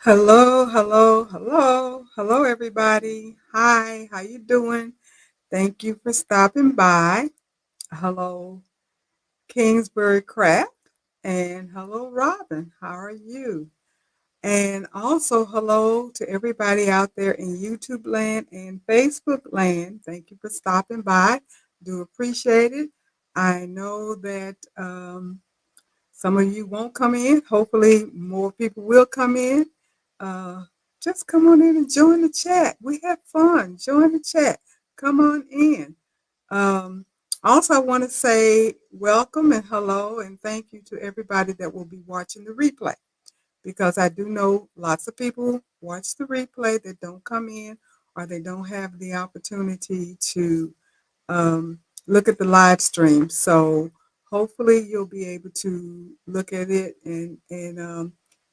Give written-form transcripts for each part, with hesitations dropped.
Hello, hello, hello, hello, everybody. Hi, how you doing? Thank you for stopping by. Hello, Kingsbury Craft, and hello, Robin. How are you? And also, hello to everybody out there in YouTube land and Facebook land. Thank you for stopping by. Do appreciate it. I know that some of you won't come in. Hopefully, more people will come in. Uh, just come on in and join the chat. We have fun. Join the chat. Come on in. Um, Also, I want to say welcome and hello and thank you to everybody that will be watching the replay because I do know lots of people watch the replay that don't come in or they don't have the opportunity to um, look at the live stream. So hopefully you'll be able to look at it and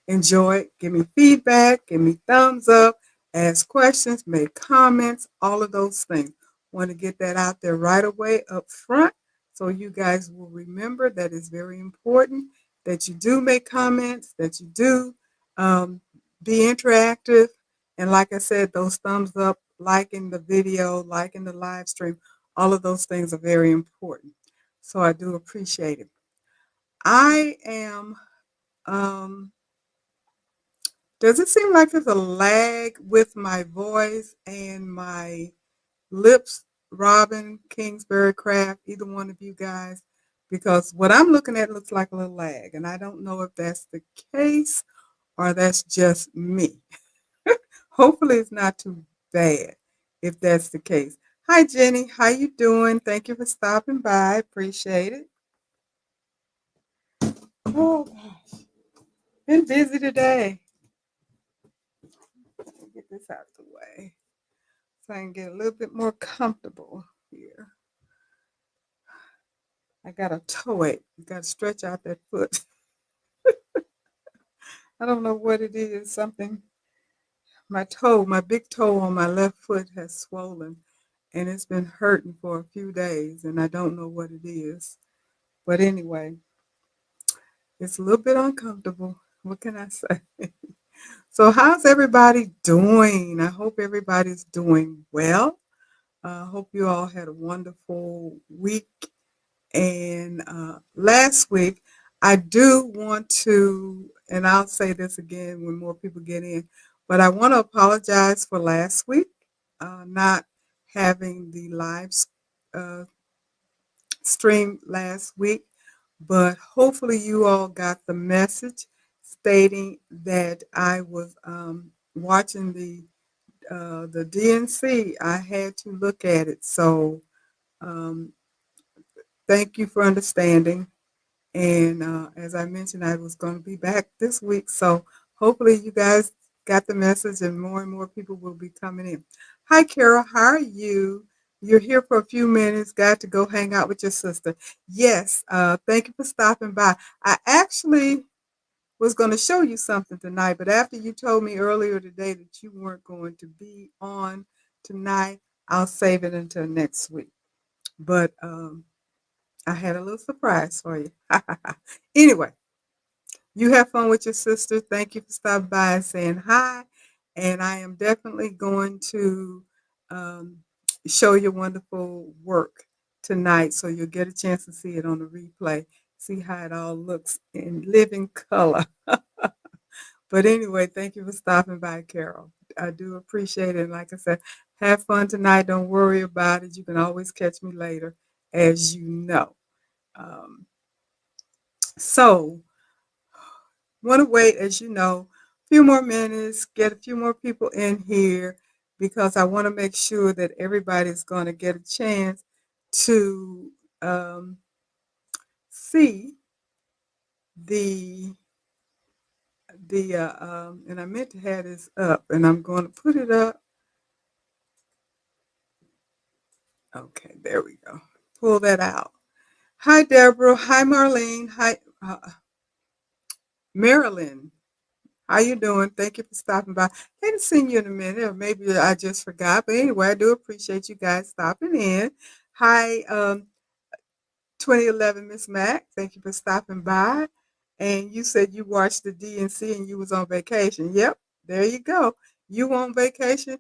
enjoy it. Give me feedback, give me thumbs up, ask questions, make comments, all of those things. Want to get that out there right away up front so you guys will remember that it's very important that you do make comments, that you do um, be interactive. And like I said, those thumbs up, liking the video, liking the live stream, all of those things are very important. So I do appreciate it. I am, um, does it seem like there's a lag with my voice and my lips, Robin, Kingsbury Craft, either one of you guys? Because what I'm looking at looks like a little lag, and I don't know if that's the case or that's just me. Hopefully it's not too bad if that's the case. Hi Jenny, how you doing? Thank you for stopping by. Appreciate it. Oh gosh, been busy today. Let me get this out of the way so I can get a little bit more comfortable here. I got a toe ache. You got to stretch out that foot. I don't know what it is. Something. My toe, my big toe on my left foot has swollen, and it's been hurting for a few days, and I don't know what it is. But anyway, it's a little bit uncomfortable. What can I say? So, how's everybody doing? I hope everybody's doing well. I hope you all had a wonderful week. And last week, I do want to, and I'll say this again when more people get in, but I want to apologize for last week, not having the live uh, stream last week. But hopefully, you all got the message stating that I was watching the DNC. I had to look at it, so um, thank you for understanding. And as I mentioned, I was going to be back this week, so hopefully, you guys got the message, and more people will be coming in. Hi, Carol. How are you? You're here for a few minutes. Got to go hang out with your sister. Yes. Thank you for stopping by. I actually was going to show you something tonight, but after you told me earlier today that you weren't going to be on tonight, I'll save it until next week. But I had a little surprise for you. Anyway, you have fun with your sister. Thank you for stopping by and saying hi. And I am definitely going to um, show your wonderful work tonight so you'll get a chance to see it on the replay, see how it all looks in living color. But anyway, thank you for stopping by, Carol. I do appreciate it. And like I said, have fun tonight. Don't worry about it. You can always catch me later, as you know. Um, so, want to wait, as you know, a few more minutes, get a few more people in here because I want to make sure that everybody's going to get a chance to um, see the and I meant to have this up, and I'm going to put it up. Okay, there we go. Pull that out. Hi, Deborah. Hi, Marlene. Hi, Marilyn. How you doing? Thank you for stopping by. Hadn't seen you in a minute, or maybe I just forgot. But anyway, I do appreciate you guys stopping in. Hi, 2011 Miss Mac. Thank you for stopping by. And you said you watched the DNC and you was on vacation. Yep, There you go. You on vacation?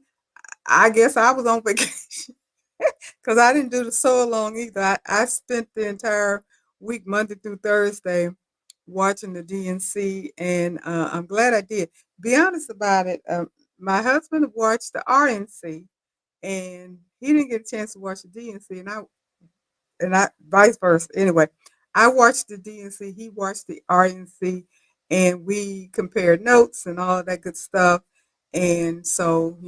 I guess I was on vacation because I didn't do the so long either. I spent the entire week, Monday through Thursday, watching the DNC, and I'm glad I did. Be honest about it. My husband watched the RNC, and he didn't get a chance to watch the DNC, and I vice versa. Anyway, I watched the DNC, he watched the RNC, and we compared notes and all of that good stuff. And so,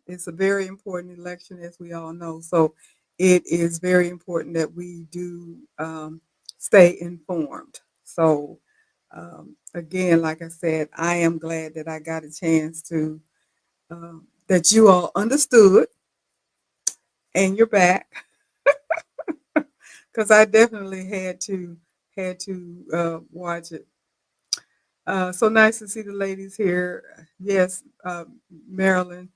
it's a very important election, as we all know. So it is very important that we do stay informed. So again, like I said, I am glad that I got a chance to that you all understood and you're back because I definitely had to watch it. So nice to see the ladies here. Yes, Marilyn.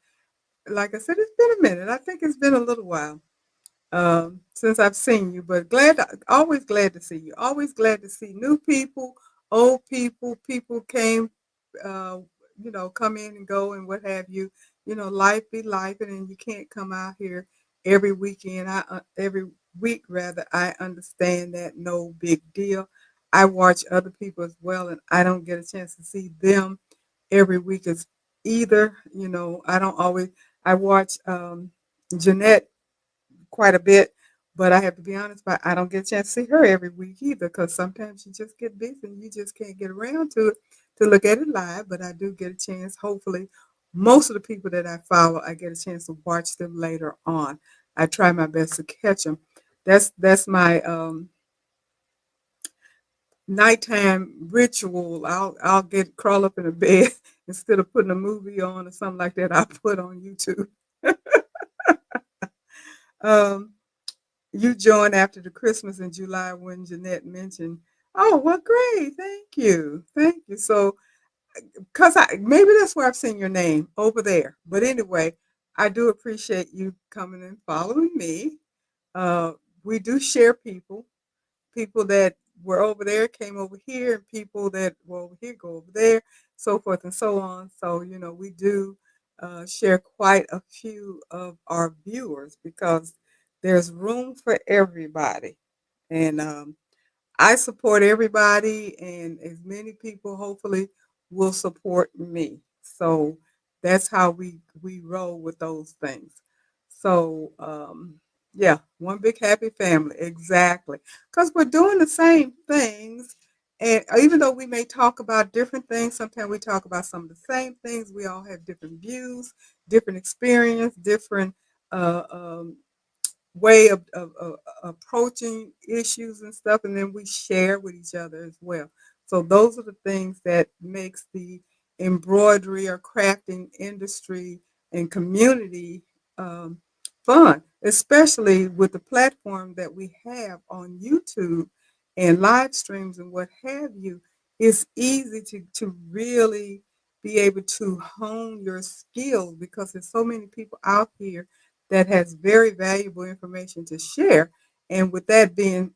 Like I said, it's been a minute. I think it's been a little while since I've seen you, but always glad to see you. Always glad to see new people, old people. People came, uh, come in and go and what have you. Life be life, and you can't come out here every weekend. Every week rather. I understand that, no big deal. I watch other people as well, and I don't get a chance to see them every week as either. I don't always. I watch Jeanette quite a bit, but I have to be honest, but I don't get a chance to see her every week either because sometimes you just get busy and you just can't get around to it to look at it live. But I do get a chance. Hopefully, most of the people that I follow, I get a chance to watch them later on. I try my best to catch them. That's my nighttime ritual. I'll get crawl up in a bed instead of putting a movie on or something like that. I put on YouTube. Um, You joined after the Christmas in July when Jeanette mentioned, oh, well, great. Thank you. Thank you. So, because maybe that's where I've seen your name over there. But anyway, I do appreciate you coming and following me. Uh, we do share people. People that were over there came over here, and people that were over here go over there, so forth and so on. So, we do share quite a few of our viewers because there's room for everybody. And I support everybody, and as many people hopefully will support me. So that's how we roll with those things. So yeah, one big happy family, exactly. Because we're doing the same things, and even though we may talk about different things, sometimes we talk about some of the same things. We all have different views, different experience, different uh, um, way of approaching issues and stuff, and then we share with each other as well. So those are the things that makes the embroidery or crafting industry and community um, fun, especially with the platform that we have on YouTube and live streams and what have you. It's easy to really be able to hone your skills because there's so many people out here that has very valuable information to share. And with that being,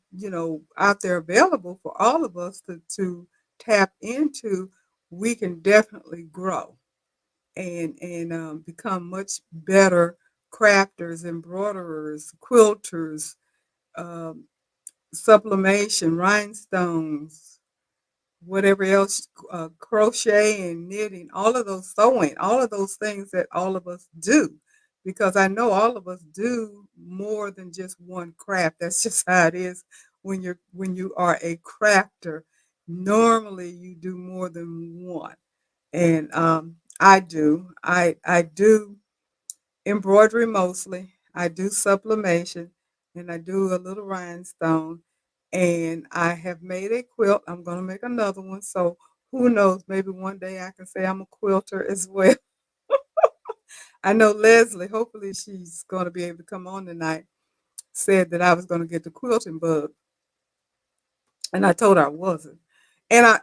out there available for all of us to tap into, we can definitely grow and become much better crafters, embroiderers, quilters, um, sublimation, rhinestones, whatever else, crochet and knitting, all of those sewing, all of those things that all of us do. Because I know all of us do more than just one craft. That's just how it is when you are a crafter. Normally, you do more than one, and I do. I do embroidery mostly. I do sublimation, and I do a little rhinestone. And I have made a quilt. I'm going to make another one. So who knows? Maybe one day I can say I'm a quilter as well. I know Leslie, hopefully she's going to be able to come on tonight, said that I was going to get the quilting bug. And I told her I wasn't. And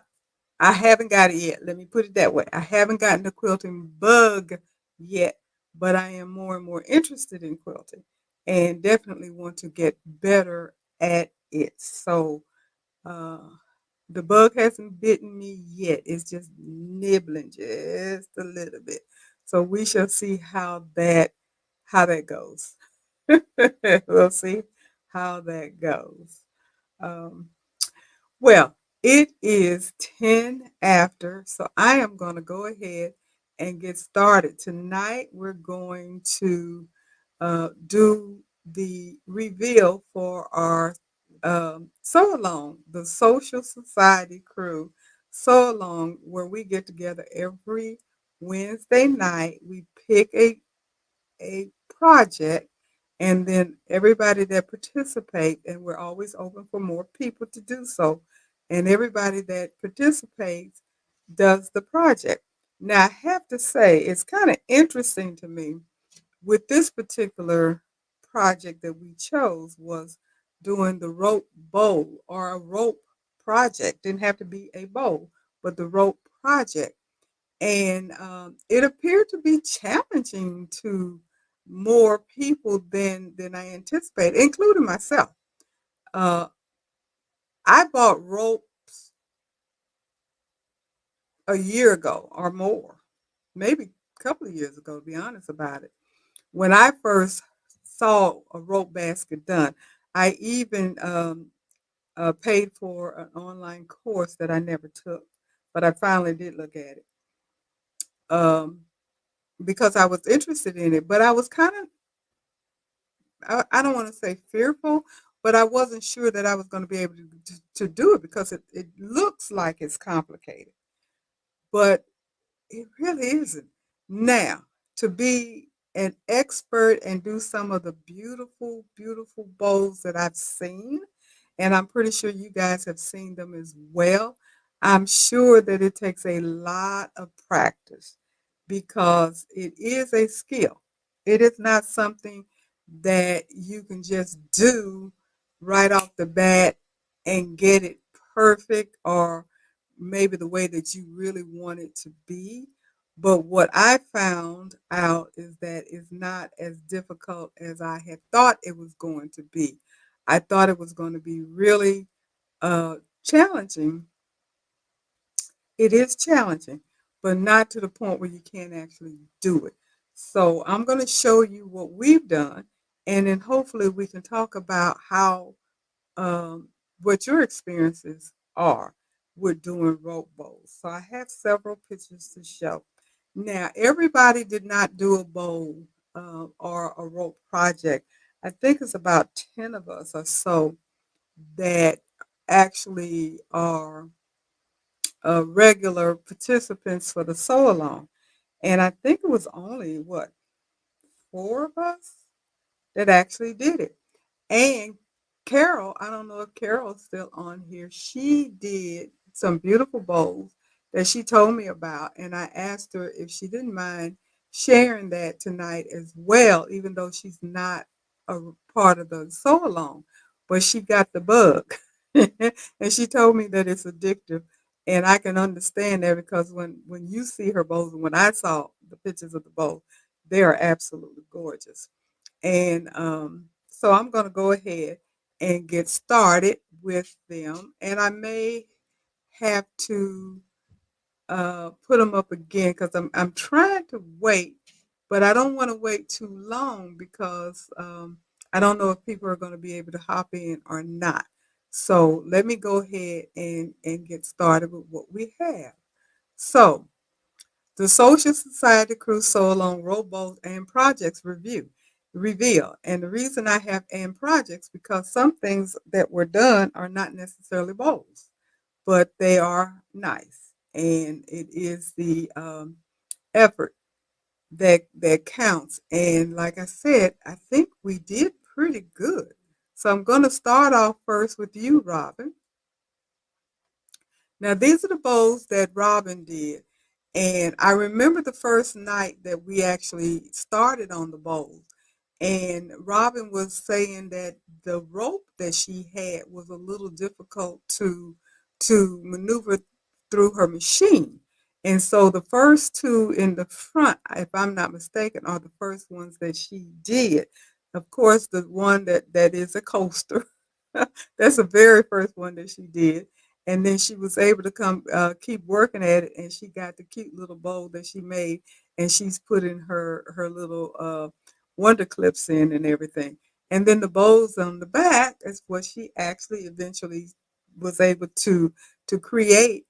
I haven't got it yet. Let me put it that way. I haven't gotten the quilting bug yet, but I am more and more interested in quilting and definitely want to get better at it. So, uh, The bug hasn't bitten me yet. It's just nibbling just a little bit. So we shall see how that goes. We'll see how that goes. Um, well, it is 10 after, so I am going to go ahead and get started. Tonight, we're going to do the reveal for our sew along, the Social Society Crew sew along, where we get together every Wednesday night. We pick a project, and then everybody that participate, and we're always open for more people to do so, and everybody that participates does the project. Now, I have to say, it's kind of interesting to me with this particular project that we chose was doing the rope bowl or a rope project. Didn't have to be a bowl, but the rope project. And it appeared to be challenging to more people than I anticipated, including myself. Uh, I bought ropes a year ago or more, maybe a couple of years ago, to be honest about it. When I first saw a rope basket done, I even paid for an online course that I never took, but I finally did look at it because I was interested in it. But I was kind of, I don't want to say fearful, but I wasn't sure that I was going to be able to do it because it looks like it's complicated, but it really isn't. Now, to be an expert and do some of the beautiful, beautiful bowls that I've seen, and I'm pretty sure you guys have seen them as well, I'm sure that it takes a lot of practice because it is a skill. It is not something that you can just do right off the bat and get it perfect or maybe the way that you really want it to be. But what I found out is that it's not as difficult as I had thought it was going to be. I thought it was going to be really challenging. It is challenging, but not to the point where you can't actually do it. So I'm going to show you what we've done, and then hopefully we can talk about how um, what your experiences are with doing rope bowls. So I have several pictures to show. Now, everybody did not do a bowl or a rope project. I think it's about 10 of us or so that actually are regular participants for the sew along. And I think it was only, what, four of us that actually did it. And Carol, I don't know if Carol's still on here. She did some beautiful bowls that she told me about, and I asked her if she didn't mind sharing that tonight as well, even though she's not a part of the sew along. But she got the bug, and she told me that it's addictive, and I can understand that because when you see her bowls, and when I saw the pictures of the bowls, they are absolutely gorgeous. And so I'm going to go ahead and get started with them. And I may have to put them up again because I'm trying to wait, but I don't want to wait too long because I don't know if people are going to be able to hop in or not. So let me go ahead and get started with what we have. So the Social Society Crew Sew Along Rowboat and Projects Reveal. And the reason I have and projects because some things that were done are not necessarily bowls, but they are nice. And it is the effort that counts. And like I said, I think we did pretty good. So I'm going to start off first with you, Robin. Now, these are the bowls that Robin did. And I remember the first night that we actually started on the bowls. And Robin was saying that the rope that she had was a little difficult to maneuver through her machine. And so the first two in the front, if I'm not mistaken, are the first ones that she did. Of course, the one that is a coaster, that's the very first one that she did. And then she was able to come keep working at it, and she got the cute little bowl that she made, and she's putting her little wonder clips in and everything. And then the bows on the back is what she actually eventually was able to create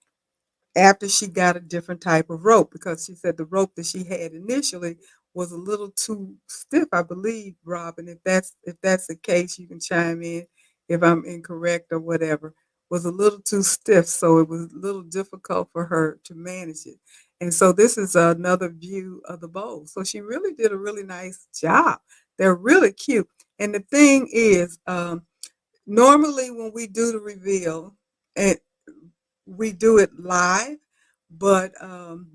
after she got a different type of rope, because she said the rope that she had initially was a little too stiff, I believe, Robin. If that's the case, you can chime in if I'm incorrect or whatever. Was a little too stiff, so it was a little difficult for her to manage it. And so this is another view of the bowl. So she really did a really nice job. They're really cute. And the thing is, normally when we do the reveal, and we do it live, but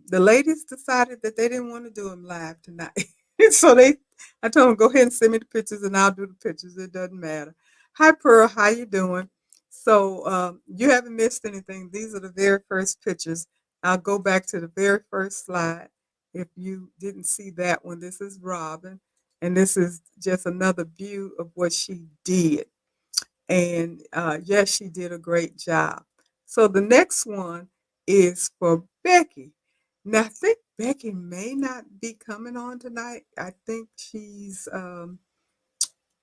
the ladies decided that they didn't want to do them live tonight. So I told them, go ahead and send me the pictures and I'll do the pictures. It doesn't matter. Hi, Pearl. How you doing? So you haven't missed anything. These are the very first pictures. I'll go back to the very first slide. If you didn't see that one, this is Robin. And this is just another view of what she did. And yes, she did a great job. So the next one is for Becky. Now, I think Becky may not be coming on tonight. I think she's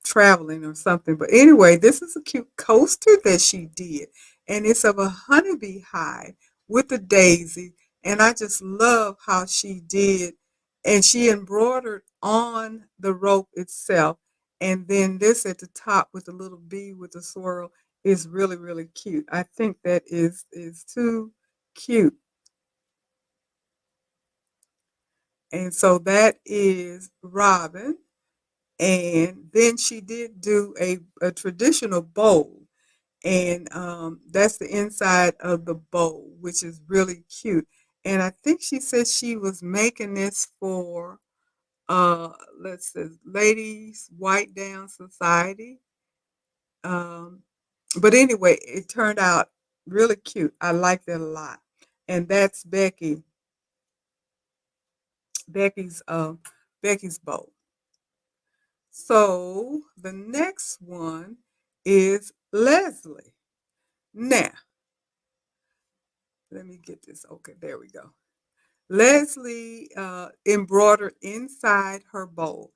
traveling or something. But anyway, this is a cute coaster that she did. And it's of a honeybee hive with a daisy. And I just love how she did. And she embroidered on the rope itself. And then this at the top with the little bee with the swirl is really, really cute. I think that is too cute. And so that is Robin. And then she did do a traditional bowl, and that's the inside of the bowl, which is really cute. And I think she said she was making this for let's see, Ladies White Down Society. Um, but anyway, it turned out really cute. I liked it a lot. And that's Becky's Becky's bowl. So the next one is Leslie. Now, let me get this. Okay, there we go. Leslie embroidered inside her bowl,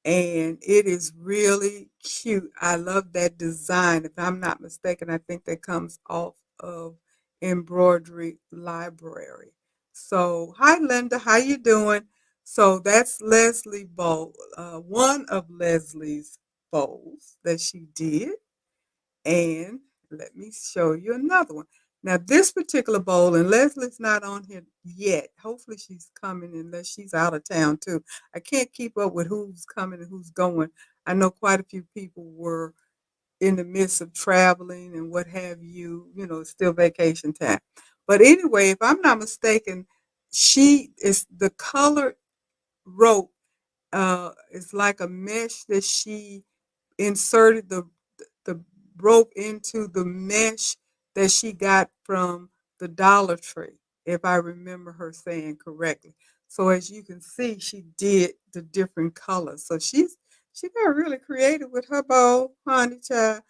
and it is really cute. I love that design. If I'm not mistaken, I think that comes off of Embroidery Library. So, hi Linda, how you doing? So that's Leslie bowl, one of Leslie's bowls that she did. And let me show you another one. Now, this particular bowl, and Leslie's not on here yet. Hopefully, she's coming unless she's out of town too. I can't keep up with who's coming and who's going. I know quite a few people were in the midst of traveling and what have you. It's still vacation time. But anyway, if I'm not mistaken, she is the colored rope. It's like a mesh that she inserted the rope into the mesh that she got from the Dollar Tree, if I remember her saying correctly. So as you can see, she did the different colors. So she got really creative with her bow, honey child.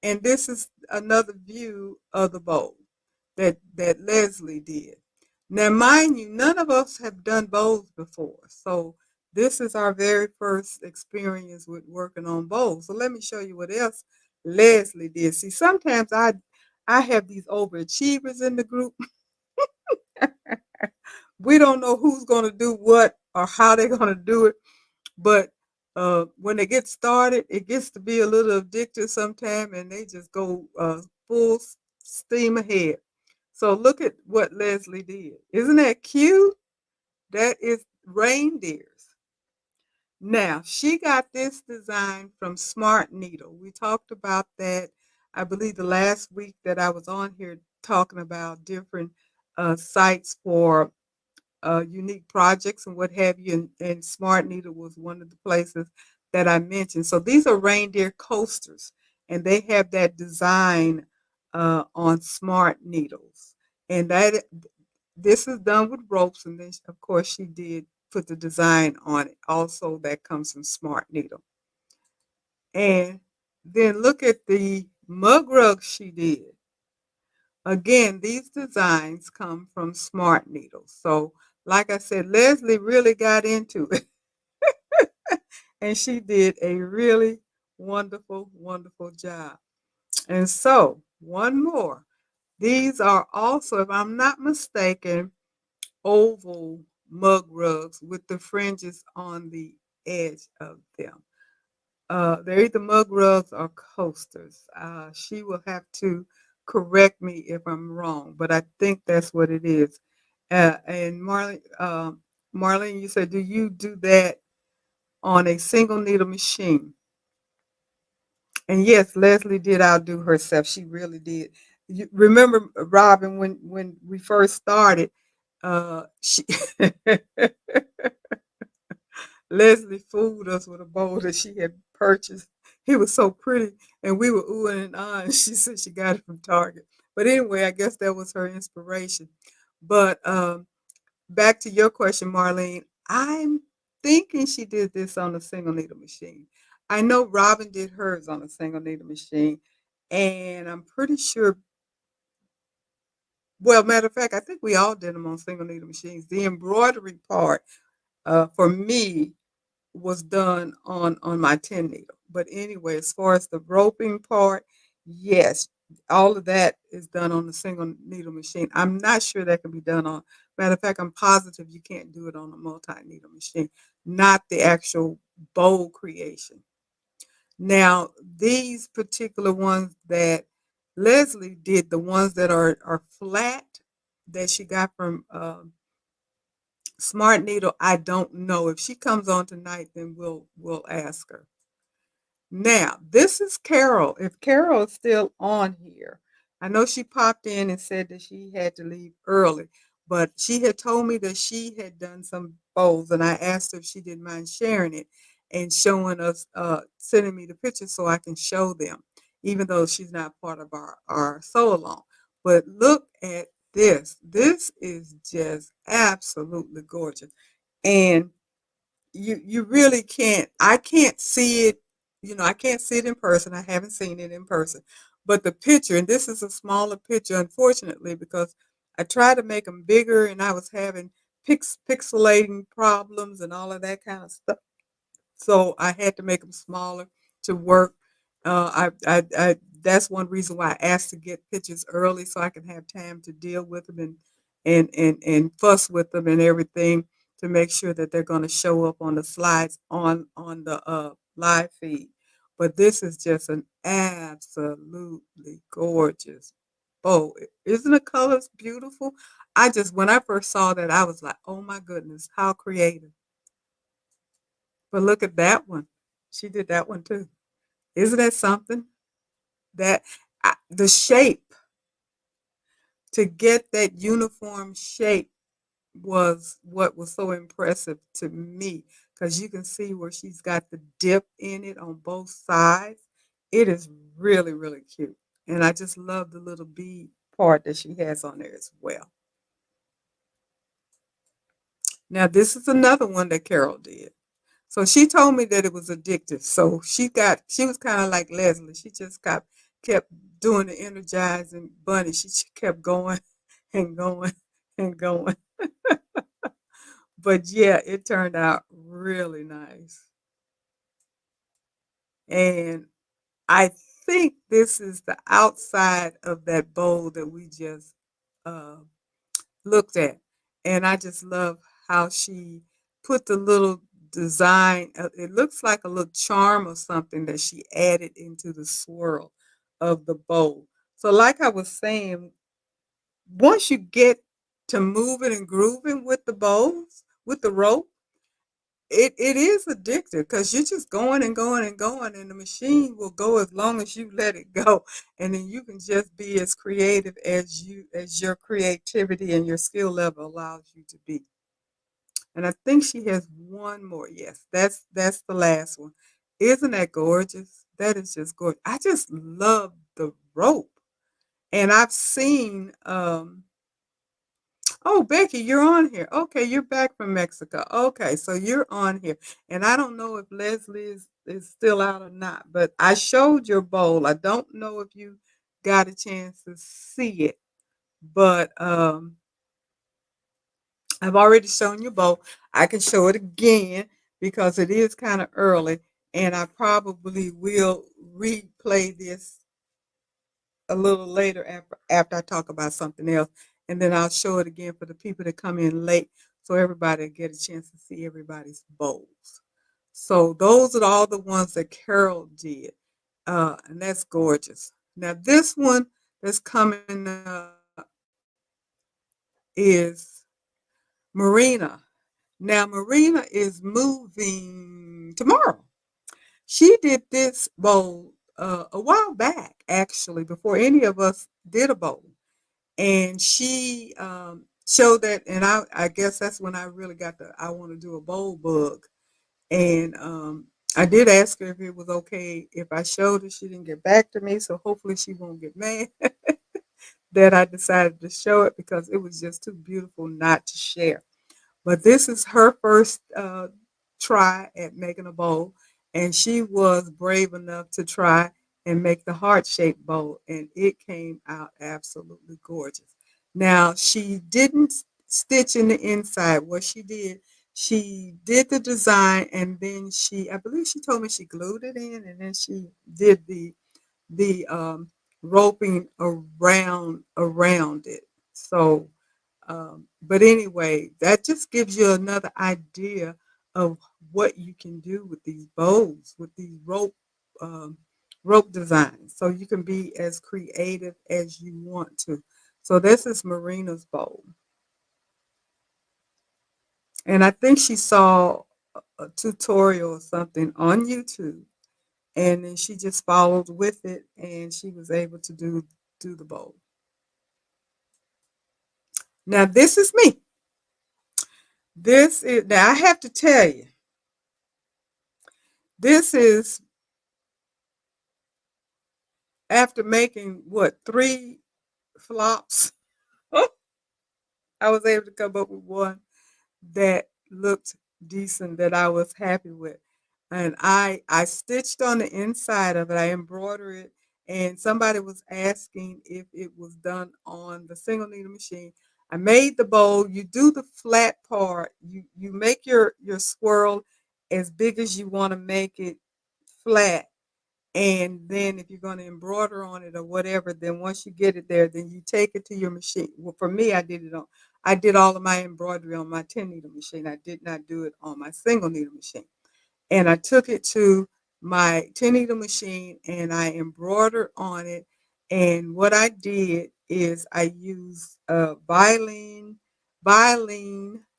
And this is another view of the bowl that Leslie did. Now, mind you, none of us have done bowls before, so this is our very first experience with working on bowls. So let me show you what else Leslie did. See, sometimes I have these overachievers in the group. We don't know who's going to do what or how they're going to do it, but when they get started, it gets to be a little addictive sometimes, and they just go full steam ahead. So look at what Leslie did. Isn't that cute? That is reindeers. Now, she got this design from Smart Needle. We talked about that, I believe, the last week that I was on here talking about different sites for unique projects and what have you. And Smart Needle was one of the places that I mentioned. So these are reindeer coasters, and they have that design on Smart Needles. And this is done with ropes, and then of course she did put the design on it. Also, that comes from Smart Needle. And then look at the mug rug she did. Again, these designs come from Smart Needles. So, like I said, Leslie really got into it and she did a really wonderful, wonderful job. And so, one more. These are also, if I'm not mistaken, oval mug rugs with the fringes on the edge of them. They're either mug rugs or coasters. She will have to correct me if I'm wrong, but I think that's what it is. And Marlene, you said, do you do that on a single needle machine? And yes, Leslie did outdo herself. She really did. You remember, Robin, when we first started, she Leslie fooled us with a bowl that she had purchased. It was so pretty, and we were oohing and ahhing. She said she got it from Target. But anyway, I guess that was her inspiration. But back to your question, Marlene, I'm thinking she did this on a single needle machine. I know Robin did hers on a single needle machine, and I'm pretty sure. Well, matter of fact, I think we all did them on single needle machines. The embroidery part, for me, was done on my 10 needle. But anyway, as far as the roping part, yes, all of that is done on the single needle machine. I'm not sure that can be done on, matter of fact, I'm positive you can't do it on a multi needle machine, not the actual bowl creation. Now, these particular ones that Leslie did, the ones that are flat that she got from Smart Needle, I don't know. If she comes on tonight, then we'll ask her. Now, this is Carol. If Carol is still on here, I know she popped in and said that she had to leave early, but she had told me that she had done some bowls, and I asked her if she didn't mind sharing it and showing us, sending me the pictures so I can show them, even though she's not part of our sew along. But look at this. This is just absolutely gorgeous. And you really can't, I can't see it, I can't see it in person. I haven't seen it in person, but the picture, and this is a smaller picture, unfortunately, because I tried to make them bigger and I was having pixelating problems and all of that kind of stuff, so I had to make them smaller to work. That's one reason why I asked to get pictures early so I can have time to deal with them and fuss with them and everything to make sure that they're going to show up on the slides on the live feed. But this is just an absolutely gorgeous bow. Isn't the colors beautiful? I just, when I first saw that, I was like, oh my goodness, how creative. But look at that one. She did that one too. Isn't that something? That the shape, to get that uniform shape was what was so impressive to me, because you can see where she's got the dip in it on both sides. It is really, really cute. And I just love the little bead part that she has on there as well. Now, this is another one that Carol did. So she told me that it was addictive. So she was kind of like Leslie. She just kept doing the energizing bunny. She kept going and going and going. But yeah, it turned out really nice. And I think this is the outside of that bowl that we just uh, looked at. And I just love how she put the little design. It looks like a little charm or something that she added into the swirl of the bowl. So, like I was saying, once you get to moving and grooving with the bowls, with the rope, it is addictive because you're just going and going and going, and the machine will go as long as you let it go, and then you can just be as creative as your creativity and your skill level allows you to be. And I think she has one more. Yes, that's the last one. Isn't that gorgeous? That is just gorgeous. I just love the rope, and I've seen Oh, Becky, you're on here. Okay, you're back from Mexico. Okay, so you're on here. And I don't know if Leslie is still out or not, but I showed your bowl. I don't know if you got a chance to see it. But I've already shown you both. I can show it again because it is kind of early, and I probably will replay this a little later after I talk about something else, and then I'll show it again for the people that come in late, so everybody get a chance to see everybody's bowls. So those are all the ones that Carol did, and that's gorgeous. Now this one that's coming up is Marina. Now Marina is moving tomorrow. She did this bowl a while back, actually, before any of us did a bowl. And she showed that, and I guess that's when I really got the I want to do a bowl bug. And I did ask her if it was okay if I showed her. She didn't get back to me, so hopefully she won't get mad that I decided to show it because it was just too beautiful not to share. But this is her first try at making a bowl, and she was brave enough to try and make the heart-shaped bowl, and it came out absolutely gorgeous. Now, she didn't stitch in the inside. What she did the design, and then I believe she told me she glued it in, and then she did the roping around it. So but anyway, that just gives you another idea of what you can do with these bows, with these um, rope designs. So you can be as creative as you want to. So this is Marina's bow, and I think she saw a tutorial or something on YouTube, and then she just followed with it, and she was able to do the bow. Now this is me. This is now I have to tell you, this is after making what, three flops. I was able to come up with one that looked decent that I was happy with. And I stitched on the inside of it. I embroidered it, and somebody was asking if it was done on the single needle machine. I made the bowl. You do the flat part. You make your swirl as big as you want to make it flat, and then if you're going to embroider on it or whatever, then once you get it there, then you take it to your machine. Well, for me, I did all of my embroidery on my 10 needle machine. I did not do it on my single needle machine. And I took it to my 10 needle machine and I embroidered on it. And what I did is I used Vilene,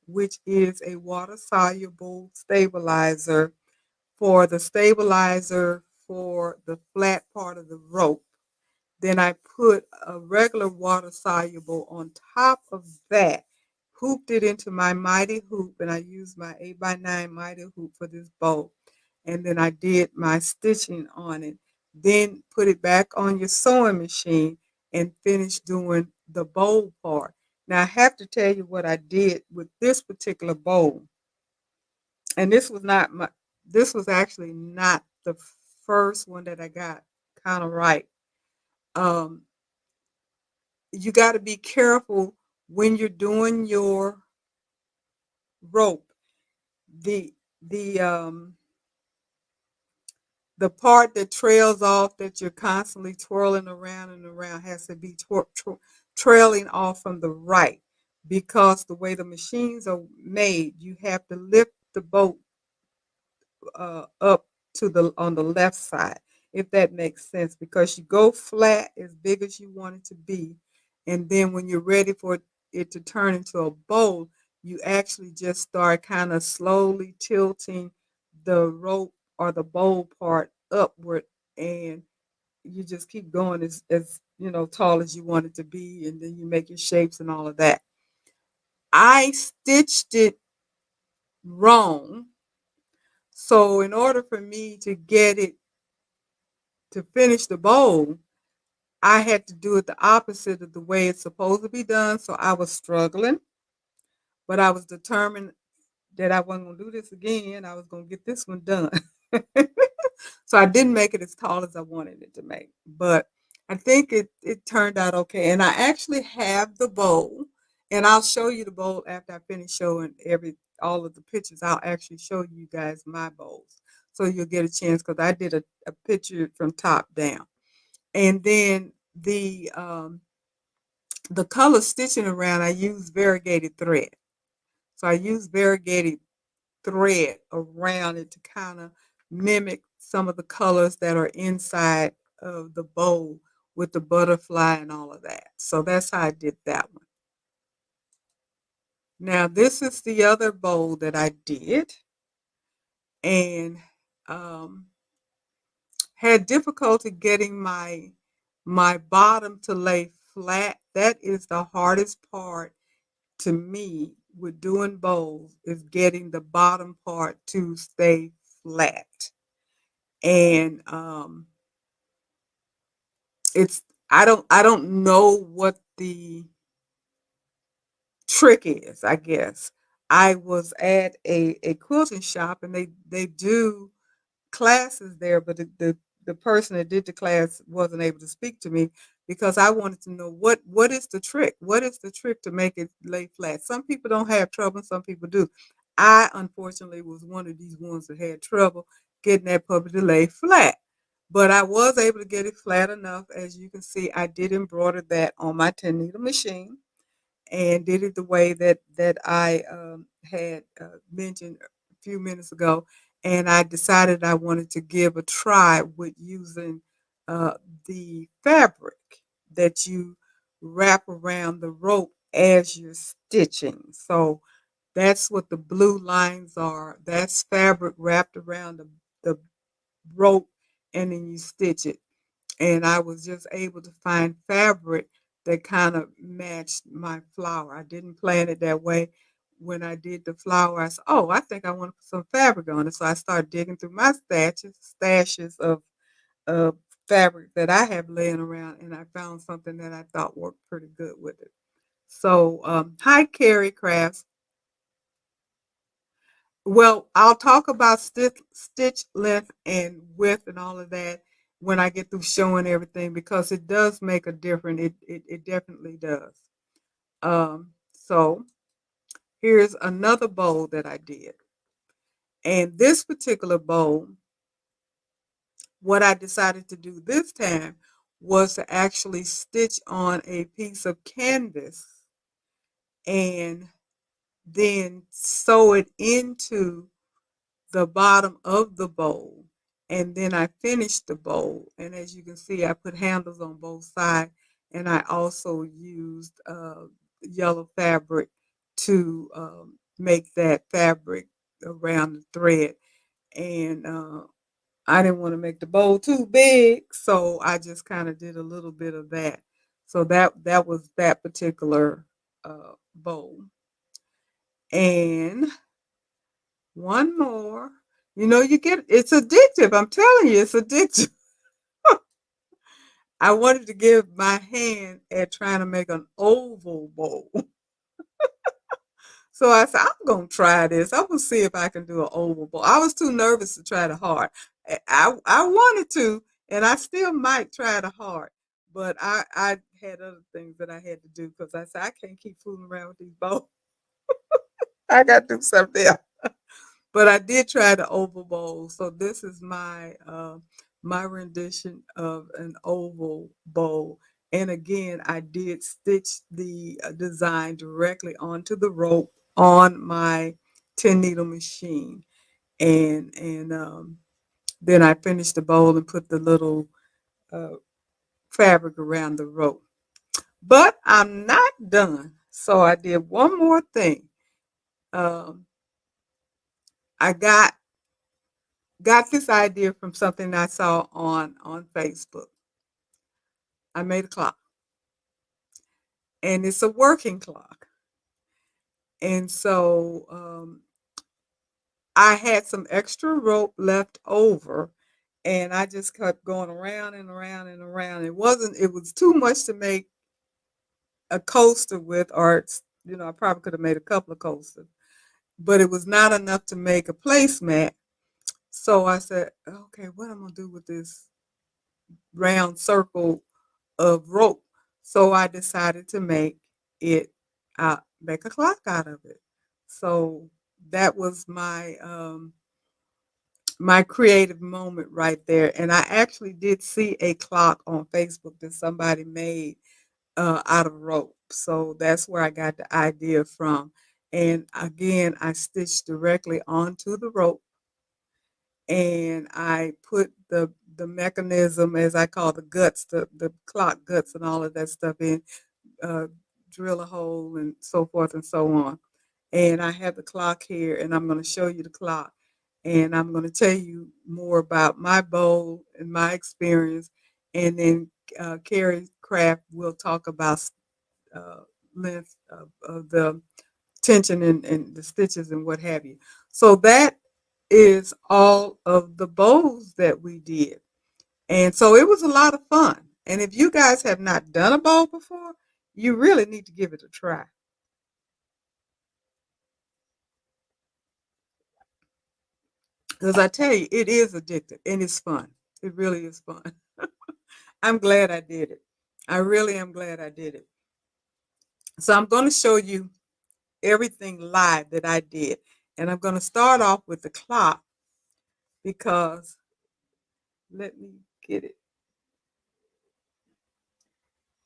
which is a water soluble stabilizer for the stabilizer for the flat part of the rope. Then I put a regular water soluble on top of that, hooped it into my mighty hoop, and I used my 8x9 mighty hoop for this bow. And then I did my stitching on it. Then put it back on your sewing machine and finish doing the bow part. Now I have to tell you what I did with this particular bow, and this was actually not the first one that I got kind of right. Um, you got to be careful when you're doing your rope. The the um the part that trails off that you're constantly twirling around and around has to be trailing off from the right, because the way the machines are made, you have to lift the boat up to the on the left side, if that makes sense, because you go flat as big as you want it to be, and then when you're ready for it to turn into a bowl, you actually just start kind of slowly tilting the rope or the bowl part upward, and you just keep going as tall as you want it to be, and then you make your shapes and all of that. I stitched it wrong, so in order for me to get it to finish the bowl, I had to do it the opposite of the way it's supposed to be done. So I was struggling, but I was determined that I wasn't going to do this again. I was going to get this one done. So I didn't make it as tall as I wanted it to make. But I think it turned out okay. And I actually have the bowl, and I'll show you the bowl after I finish showing all of the pictures. I'll actually show you guys my bowls, so you'll get a chance because I did a picture from top down. And then the color stitching around, I use variegated thread. So I use variegated thread around it to kind of mimic some of the colors that are inside of the bowl with the butterfly and all of that. So that's how I did that one. Now this is the other bowl that I did, and um, had difficulty getting my bottom to lay flat. That is the hardest part to me with doing bowls, is getting the bottom part to stay flat. And it's I don't know what the trick is, I guess. I was at a quilting shop, and they do classes there, but the person that did the class wasn't able to speak to me because I wanted to know what is the trick? What is the trick to make it lay flat? Some people don't have trouble, some people do. I unfortunately was one of these ones that had trouble getting that puppy to lay flat. But I was able to get it flat enough. As you can see, I did embroider that on my 10 needle machine and did it the way that I had mentioned a few minutes ago. And I decided I wanted to give a try with using uh, the fabric that you wrap around the rope as you're stitching. So that's what the blue lines are. That's fabric wrapped around the rope, and then you stitch it. And I was just able to find fabric that kind of matched my flower. I didn't plan it that way. When I did the flower, I said, "Oh, I think I want to put some fabric on it." So I started digging through my stashes of fabric that I have laying around, and I found something that I thought worked pretty good with it. So, hi, Carrie Crafts. Well, I'll talk about stitch length and width and all of that when I get through showing everything because it does make a difference. It definitely does. So here's another bowl that I did. And this particular bowl, what I decided to do this time was to actually stitch on a piece of canvas and then sew it into the bottom of the bowl, and then I finished the bowl. And as you can see, I put handles on both sides, and I also used yellow fabric to make that fabric around the thread. And I didn't want to make the bowl too big, so I just kind of did a little bit of that. So that was that particular bowl. And one more. You know, it's addictive. I'm telling you, it's addictive. I wanted to give my hand at trying to make an oval bowl. So I said, I'm going to try this. I'm going to see if I can do an oval bowl. I was too nervous to try the hard. I wanted to, and I still might try the hard. But I had other things that I had to do because I said, I can't keep fooling around with these bowls. I got to do something else. But I did try the oval bowl. So this is my rendition of an oval bowl. And again, I did stitch the design directly onto the rope on my 10 needle machine. And then I finished the bowl and put the little uh, fabric around the rope. But I'm not done. So I did one more thing. Um, I got this idea from something I saw on Facebook. I made a clock, and it's a working clock. And so I had some extra rope left over, and I just kept going around and around and around. It was too much to make a coaster with, or I probably could have made a couple of coasters, but it was not enough to make a placemat. So I said, okay, what am I gonna do with this round circle of rope. So I decided to it make a clock out of it. So that was my creative moment right there. And I actually did see a clock on Facebook that somebody made out of rope. So that's where I got the idea from. And again, I stitched directly onto the rope, and I put the mechanism, as I call the guts, the clock guts and all of that stuff in, uh, drill a hole and so forth and so on. And I have the clock here, and I'm going to show you the clock. And I'm going to tell you more about my bowl and my experience. And then Carrie Craft will talk about uh, length of the tension and the stitches and what have you. So that is all of the bows that we did. And so it was a lot of fun. And if you guys have not done a bow before, you really need to give it a try. Because I tell you, it is addictive and it's fun. It really is fun. I'm glad I did it. I really am glad I did it. So I'm going to show you everything live that I did. And I'm going to start off with the clock because let me get it.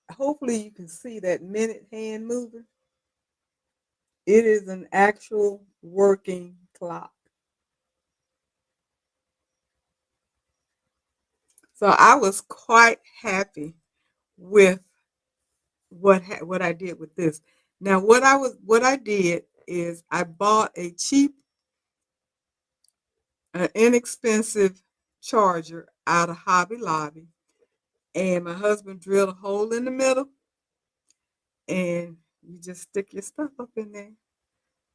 Hopefully you can see that minute hand moving. It is an actual working clock. So I was quite happy with what I did with this. Now what I did is I bought a cheap, inexpensive charger out of Hobby Lobby, and my husband drilled a hole in the middle, and you just stick your stuff up in there.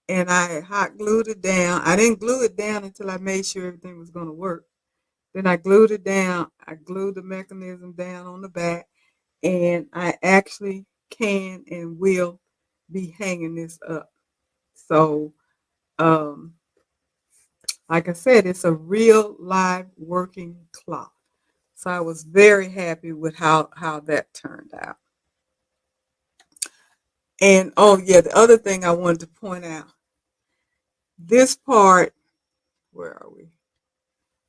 And I hot glued it down. I didn't glue it down until I made sure everything was going to work. Then I glued it down. I glued the mechanism down on the back, and I actually can and will be hanging this up. So, um, like I said, it's a real live working clock. So I was very happy with how that turned out. And oh yeah, the other thing I wanted to point out, this part, where are we?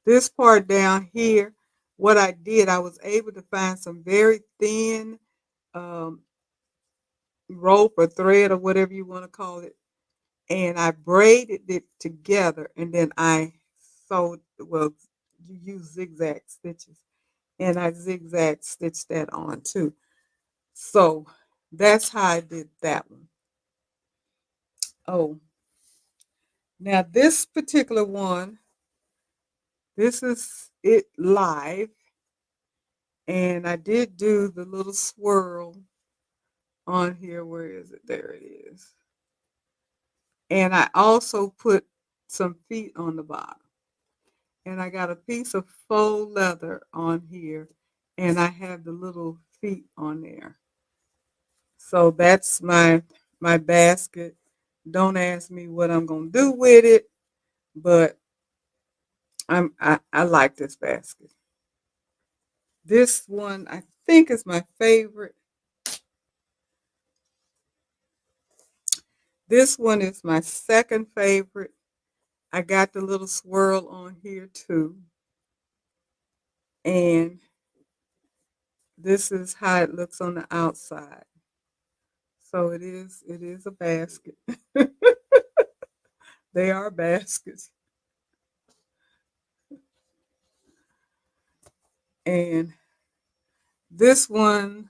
This part down here, what I did, I was able to find some very thin um, rope or thread or whatever you want to call it, and I braided it together, and then I sewed. Well, you use zigzag stitches, and I zigzag stitched that on too. So that's how I did that one. Oh, now this particular one, this is it live, and I did do the little swirl on here. Where is it? There it is. And I also put some feet on the bottom. And I got a piece of faux leather on here, and I have the little feet on there. So that's my basket. Don't ask me what I'm gonna do with it, but I like this basket. This one I think is my favorite. This one is my second favorite. I got the little swirl on here too. And this is how it looks on the outside. So it is a basket. They are baskets. And this one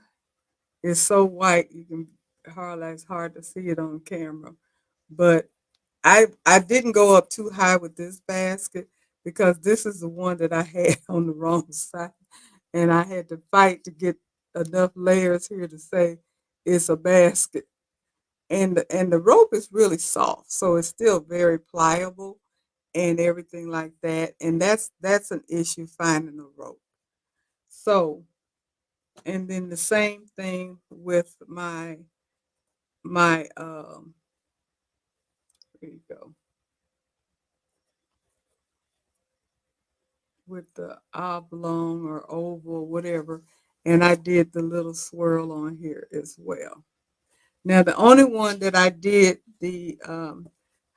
is so white you can hardly it's hard to see it on camera. But I didn't go up too high with this basket because this is the one that I had on the wrong side. And I had to fight to get enough layers here to say it's a basket. And the rope is really soft, so it's still very pliable and everything like that. And that's an issue finding a rope. So, and then the same thing with my here you go, with the oblong or oval, whatever. And I did the little swirl on here as well. Now, the only one that I did the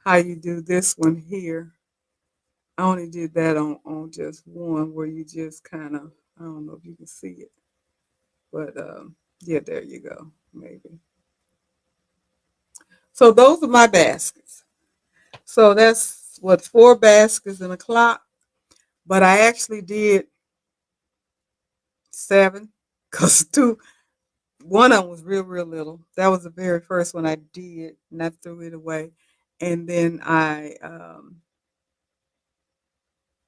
how you do this one here, I only did that on just one where you just kind of, I don't know if you can see it, but yeah, there you go, maybe. So those are my baskets. So that's what, 4 baskets and a clock, but I actually did 7 because one of them was real little. That was the very first one I did, and I threw it away. And then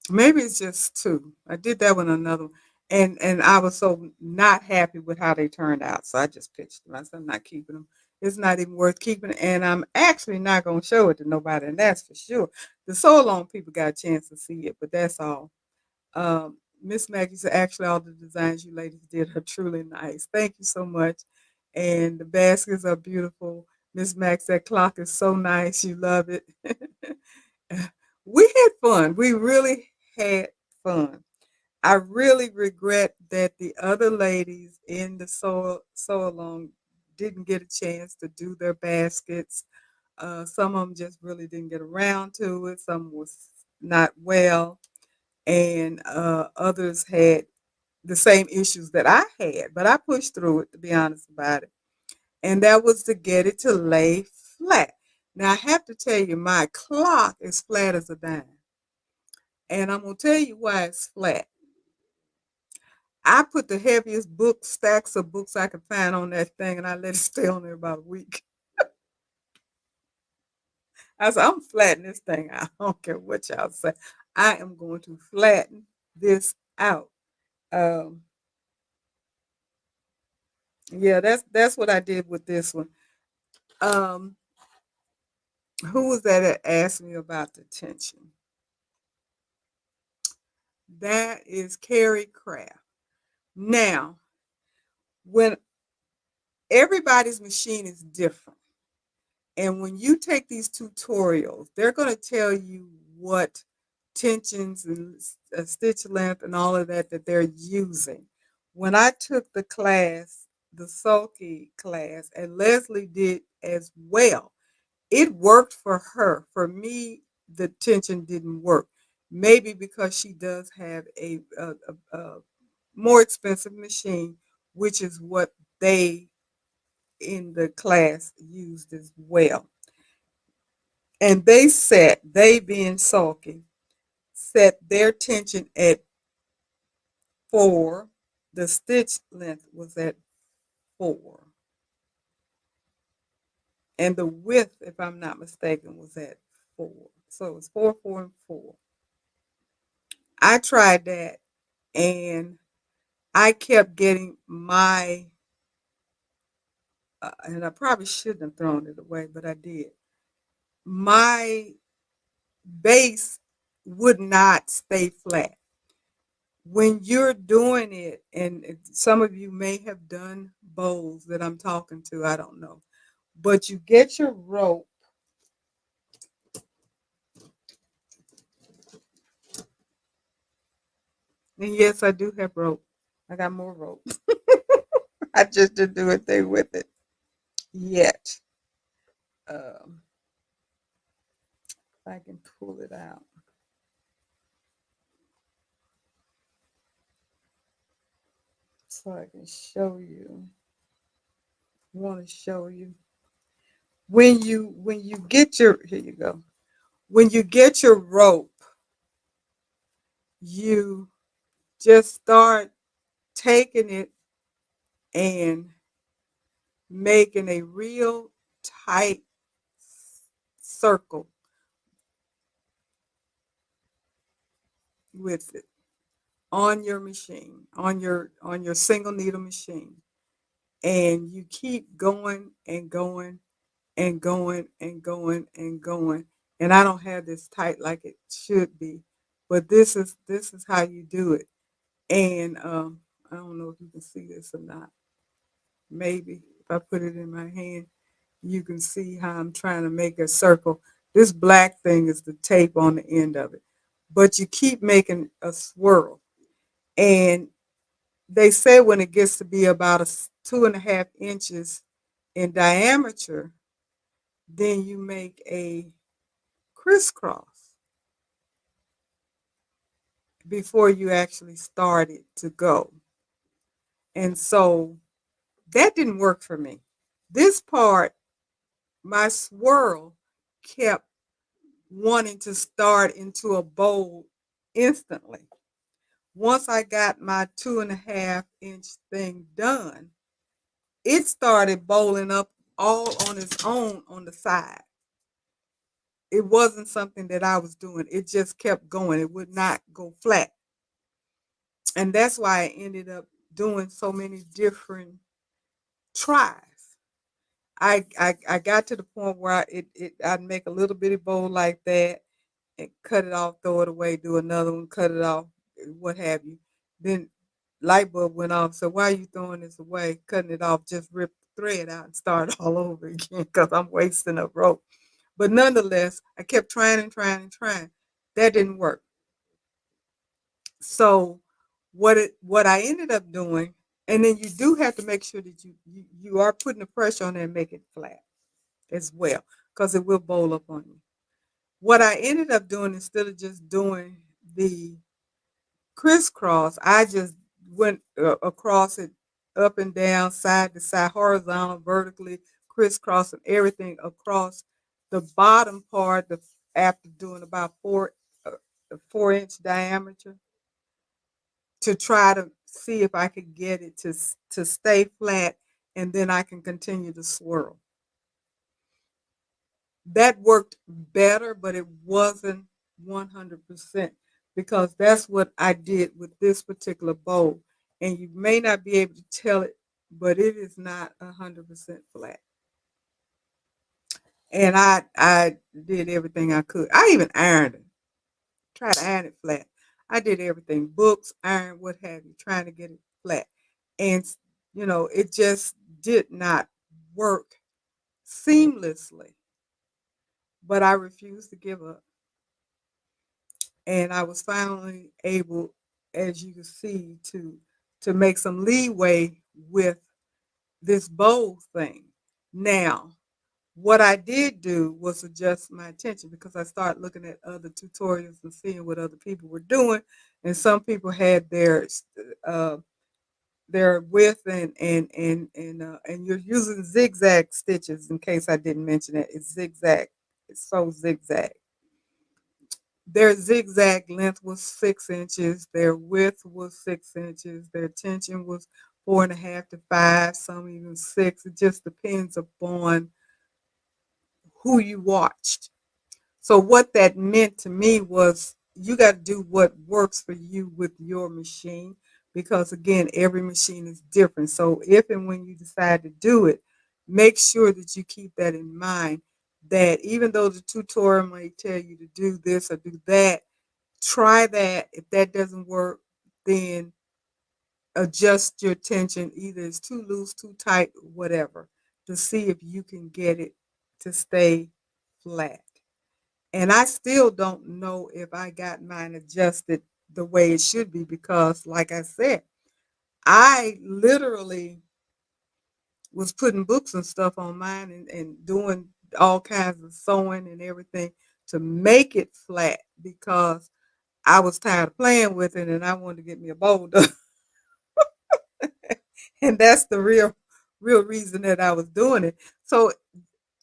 maybe it's just 2. I did that one another one. And I was so not happy with how they turned out, so I just pitched them. I said, I'm not keeping them. It's not even worth keeping, and I'm actually not gonna show it to nobody, and that's for sure. The so long people got a chance to see it, but that's all. Miss Maggie said, actually, all the designs you ladies did are truly nice. Thank you so much. And the baskets are beautiful. Miss Max, that clock is so nice. You love it. We had fun. We really had fun. I really regret that the other ladies in the sew along didn't get a chance to do their baskets. Some of them just really didn't get around to it. Some was not well, and others had the same issues that I had, but I pushed through it, to be honest about it. And that was to get it to lay flat. Now I have to tell you, my clock is flat as a dime. And I'm gonna tell you why it's flat. I put the heaviest book stacks of books I could find on that thing, and I let it stay on there about a week. I said, I'm flattening this thing out. I don't care what y'all say. I am going to flatten this out. Um, yeah, that's what I did with this one. Um, who was that asked me about the tension? That is Carrie Craft. Now, when everybody's machine is different, and when you take these tutorials, they're going to tell you what tensions and stitch length and all of that they're using. When I took the class, the Sulky class, and Leslie did as well, it worked for her. For me, the tension didn't work. Maybe because she does have a more expensive machine, which is what they in the class used as well. And they being sulky, set their tension at 4. The stitch length was at 4. And the width, if I'm not mistaken, was at 4. So it was 4, 4, and 4. I tried that, and I kept getting and I probably shouldn't have thrown it away, but I did. My base would not stay flat. When you're doing it, and some of you may have done bowls that I'm talking to, I don't know, but you get your rope. And yes, I do have rope. I got more rope. I just didn't do a thing with it yet. Um, if I can pull it out. So I can show you. Want to show you when you get your, here you go. When you get your rope, you just start taking it and making a real tight circle with it on your machine, on your single needle machine. And you keep going and going and going and going and going. And I don't have this tight like it should be, but this is how you do it. And I don't know if you can see this or not. Maybe if I put it in my hand, you can see how I'm trying to make a circle. This black thing is the tape on the end of it. But you keep making a swirl. And they say when it gets to be about 2.5 inches in diameter, then you make a crisscross before you actually start it to go. And so that didn't work for me. This part, my swirl kept wanting to start into a bowl instantly. Once I got my 2.5 inch thing done, it started bowling up all on its own on the side. It wasn't something that I was doing. It just kept going. It would not go flat. And that's why I ended up doing so many different tries. I got to the point where I'd make a little bitty bowl like that and cut it off, throw it away, do another one, cut it off, what have you. Then light bulb went off. So why are you throwing this away? Cutting it off, just rip the thread out and start all over again because I'm wasting a rope. But nonetheless, I kept trying and trying and trying. That didn't work. So what I ended up doing, and then you do have to make sure that you are putting the pressure on there and make it flat as well, because it will bowl up on you. What I ended up doing, instead of just doing the crisscross, I just went across it, up and down, side to side, horizontal, vertically, crisscross, and everything across the bottom part. After doing about 4 inch diameter, to try to see if I could get it to stay flat, and then I can continue to swirl. That worked better, but it wasn't 100% because that's what I did with this particular bowl. And you may not be able to tell it, but it is not 100% flat. And I did everything I could. I even ironed it, tried to iron it flat. I did everything, books, iron, what have you, trying to get it flat. And, it just did not work seamlessly. But I refused to give up. And I was finally able, as you can see, to make some leeway with this bowl thing. Now, what I did do was adjust my attention because I started looking at other tutorials and seeing what other people were doing, and some people had uh, their width and you're using zigzag stitches. In case I didn't mention it, it's zigzag. It's so zigzag. Their zigzag length was 6 inches. Their width was 6 inches. Their tension was 4.5 to 5. Some even 6. It just depends upon who you watched. So what that meant to me was you got to do what works for you with your machine, because again, every machine is different. So if and when you decide to do it, make sure that you keep that in mind, that even though the tutorial may tell you to do this or do that, try that. If that doesn't work, then adjust your tension. Either it's too loose, too tight, whatever, to see if you can get it to stay flat. And I still don't know if I got mine adjusted the way it should be because, like I said, I literally was putting books and stuff on mine and doing all kinds of sewing and everything to make it flat because I was tired of playing with it and I wanted to get me a bowl done. And that's the real reason that I was doing it. So,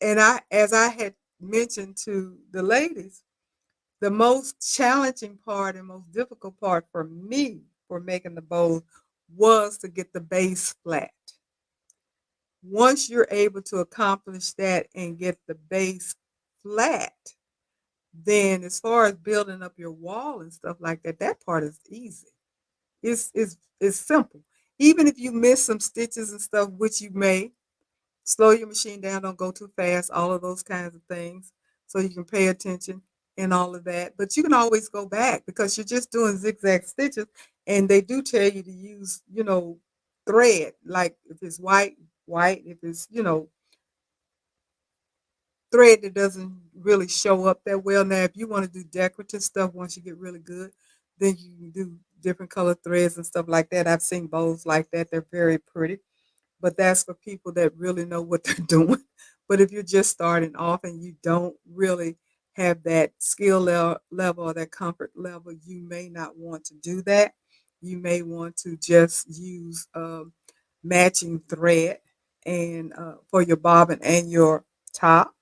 and as I had mentioned to the ladies, the most challenging part and most difficult part for me for making the bowl was to get the base flat. Once you're able to accomplish that and get the base flat, then as far as building up your wall and stuff like that, that part is easy. It's simple. Even if you miss some stitches and stuff, which you may, slow your machine down, don't go too fast, all of those kinds of things, so you can pay attention and all of that. But you can always go back because you're just doing zigzag stitches, and they do tell you to use, thread. Like if it's white, white. If it's, thread that doesn't really show up that well. Now, if you want to do decorative stuff once you get really good, then you can do different color threads and stuff like that. I've seen bows like that. They're very pretty, but that's for people that really know what they're doing. But if you're just starting off and you don't really have that level or that comfort level, you may not want to do that. You may want to just use matching thread and for your bobbin and your top,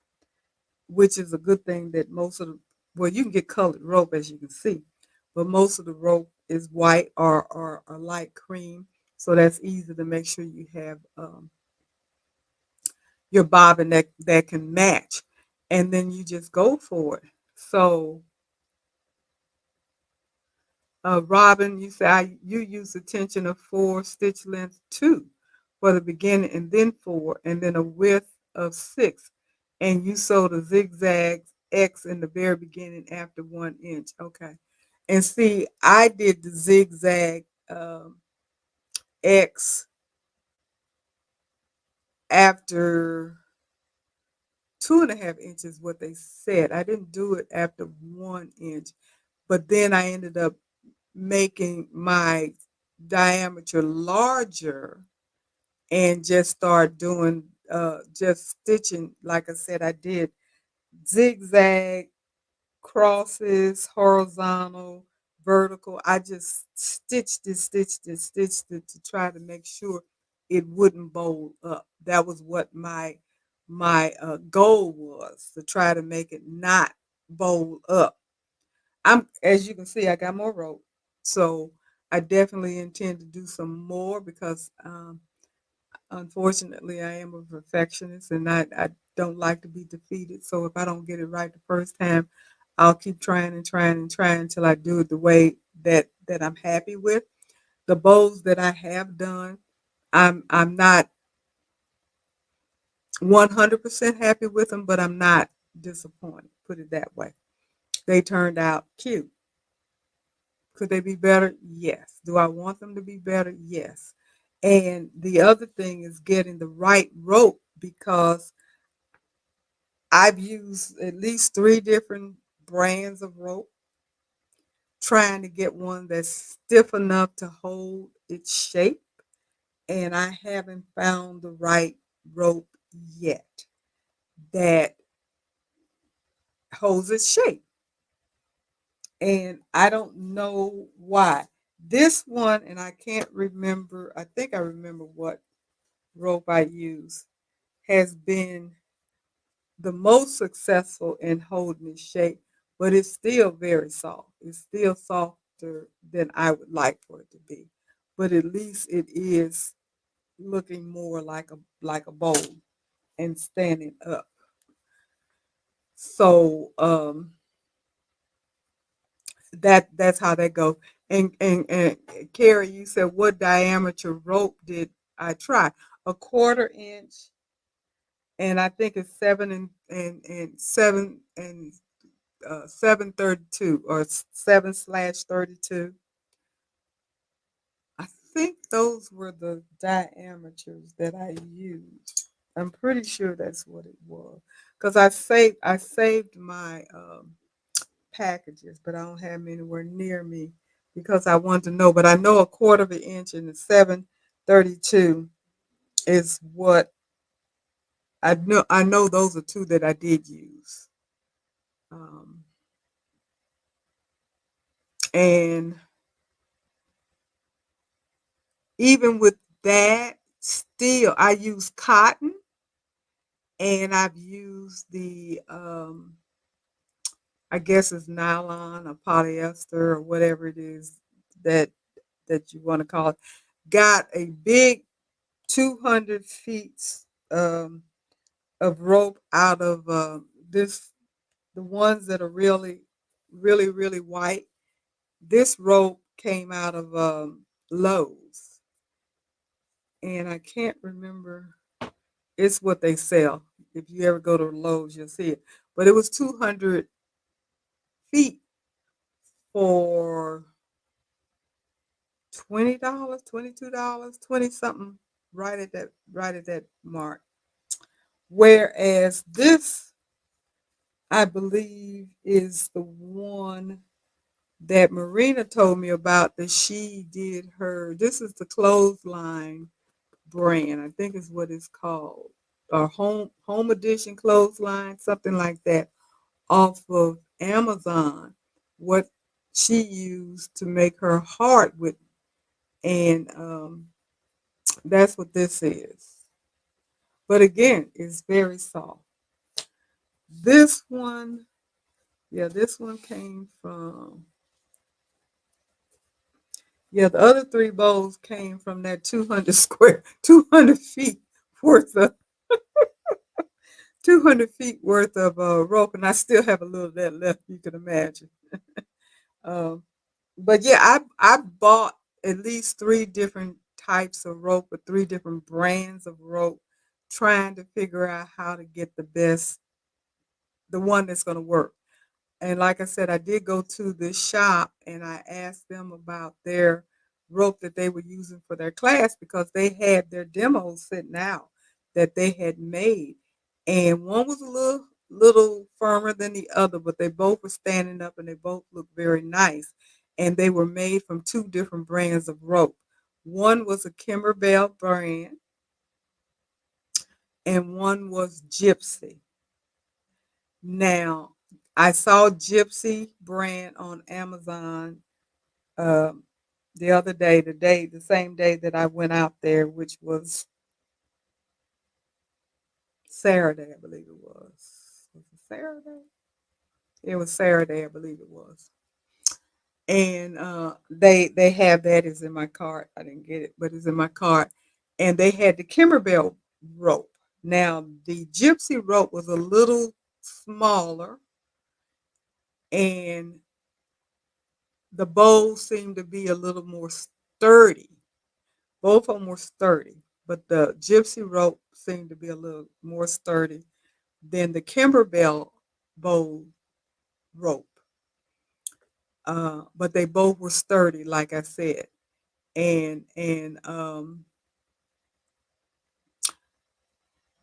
which is a good thing that most of the, well, you can get colored rope as you can see, but most of the rope is white or light cream. So that's easy to make sure you have your bobbin that can match. And then you just go for it. So Robin, you say you use a tension of 4, stitch length 2 for the beginning, and then 4, and then a width of 6. And you sew the zigzag X in the very beginning after 1 inch. Okay. And see, I did the zigzag X after 2.5 inches, what they said. I didn't do it after 1 inch, but then I ended up making my diameter larger and just start doing just stitching. Like I said, I did zigzag, crosses, horizontal, vertical. I just stitched it to try to make sure it wouldn't bowl up. That was what my goal was, to try to make it not bowl up. I'm, as you can see, I got more rope, so I definitely intend to do some more because unfortunately I am a perfectionist and I don't like to be defeated. So if I don't get it right the first time, I'll keep trying and trying and trying until I do it the way that I'm happy with. The bows that I have done, I'm not 100% happy with them, but I'm not disappointed. Put it that way. They turned out cute. Could they be better? Yes. Do I want them to be better? Yes. And the other thing is getting the right rope, because I've used at least 3 different brands of rope trying to get one that's stiff enough to hold its shape. And I haven't found the right rope yet that holds its shape. And I don't know why. This one, and I can't remember, I think I remember what rope I use, has been the most successful in holding its shape, but it's still very soft. It's still softer than I would like for it to be. But at least it is looking more like a bowl and standing up. So that's how that goes. And Carrie, you said what diameter rope did I try? A 1/4 inch, and I think it's 732 or 7/32. I think those were the diameters that I used. I'm pretty sure that's what it was, because I saved my packages, but I don't have them anywhere near me because I wanted to know. But I know a 1/4 inch and the 7/32 is what I know. I know those are two that I did use. Um, and even with that, still I use cotton, and I've used the I guess it's nylon or polyester or whatever it is that you want to call it. Got a big 200 feet um, of rope out of this, the ones that are really white. This rope came out of Lowe's, and I can't remember. It's what they sell. If you ever go to Lowe's, you'll see it. But it was 200 feet for $20, $22, 20 something, right at that mark. Whereas this, I believe, is the one that Marina told me about that she did her. This is the clothesline brand, I think is what it's called, or home edition clothesline, something like that, off of Amazon. What she used to make her heart with, and that's what this is. But again, it's very soft. This one, yeah, this one came from, yeah, the other three bowls came from that 200 feet worth of 200 feet worth of rope, and I still have a little of that left. You can imagine. Um, but yeah, I bought at least three different types of rope or three different brands of rope, trying to figure out how to get the one that's going to work. And like I said, I did go to this shop and I asked them about their rope that they were using for their class because they had their demos sitting out that they had made. And one was a little firmer than the other, but they both were standing up and they both looked very nice. And they were made from two different brands of rope. One was a Kimberbell brand and one was Gypsy. Now, I saw Gypsy brand on Amazon um, the other day, the same day that I went out there, which was Saturday, I believe it was. Was it Saturday? It was Saturday, I believe it was. And they have that is in my cart. I didn't get it, but it's in my cart. And they had the Kimberbell rope. Now the Gypsy rope was a little smaller, and the bowls seemed to be a little more sturdy. Both of them were sturdy, but the gypsy rope seemed to be a little more sturdy than the Kimberbell bowl rope. But they both were sturdy, like I said. And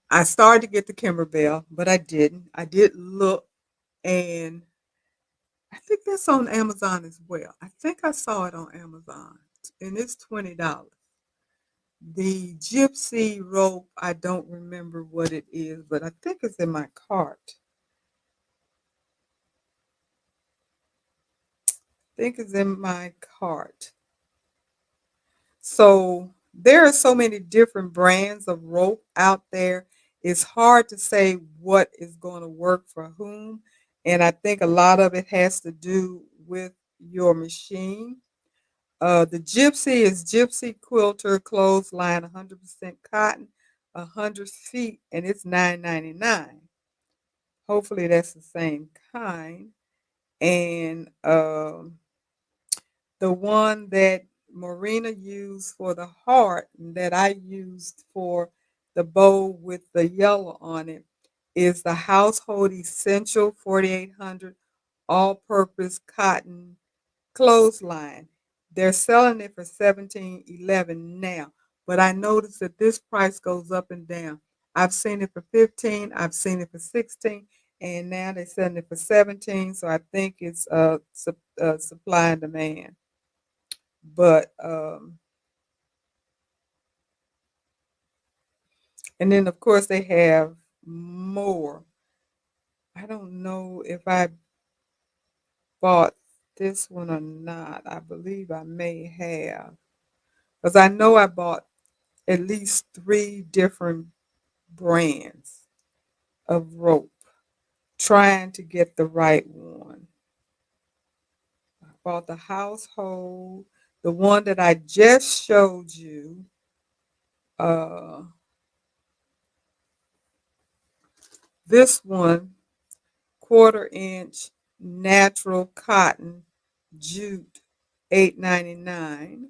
I started to get the Kimberbell, but I didn't. I did look, and I think that's on Amazon as well. I think I saw it on Amazon, and it's $20. The gypsy rope, I don't remember what it is, but I think it's in my cart. I think it's in my cart. So there are so many different brands of rope out there. It's hard to say what is going to work for whom. And I think a lot of it has to do with your machine. The Gypsy is Gypsy Quilter Clothesline, 100% cotton, 100 feet, and it's $9.99. Hopefully that's the same kind. And the one that Marina used for the heart and that I used for the bow with the yellow on it is the Household Essential 4800 all-purpose cotton clothesline. They're selling it for 17.11 now, but I noticed that this price goes up and down. I've seen it for 15, I've seen it for 16, and now they're selling it for 17. So I think it's supply and demand. But and then of course they have more. I don't know if I bought this one or not. I believe I may have, because I know I bought at least three different brands of rope trying to get the right one. I bought the household, the one that I just showed you. Uh, this one, 1/4 inch natural cotton jute, $8.99.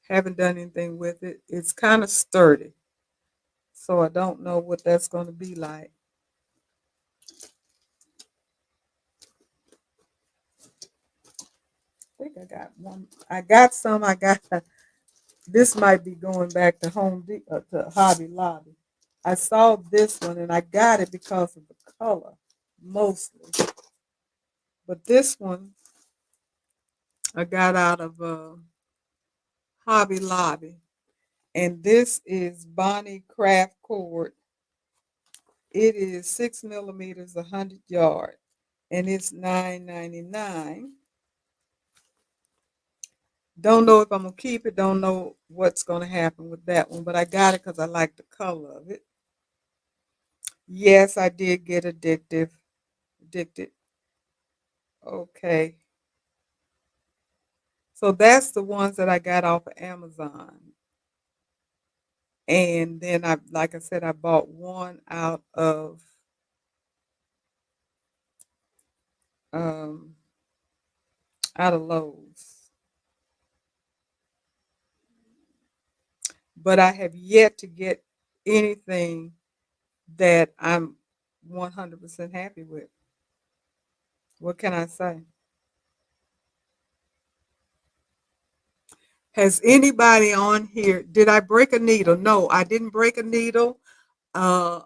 Haven't done anything with it. It's kind of sturdy, so I don't know what that's going to be like. I think I got one. I got some. I got this. Might be going back to to Hobby Lobby. I saw this one and I got it because of the color mostly, But this one I got out of Hobby Lobby. And this is Bonnie Craft cord. It is 6 millimeters, 100 yard, and it's $9.99. Don't know if I'm gonna keep it. Don't know what's gonna happen with that one, but I got it because I like the color of it. Yes, I did get addicted. Okay, so that's the ones that I got off of Amazon, and then like I said, I bought one um, out of Lowe's, but I have yet to get anything that I'm 100% happy with. What can I say? Has anybody on here, did I break a needle? No, I didn't break a needle. Uh,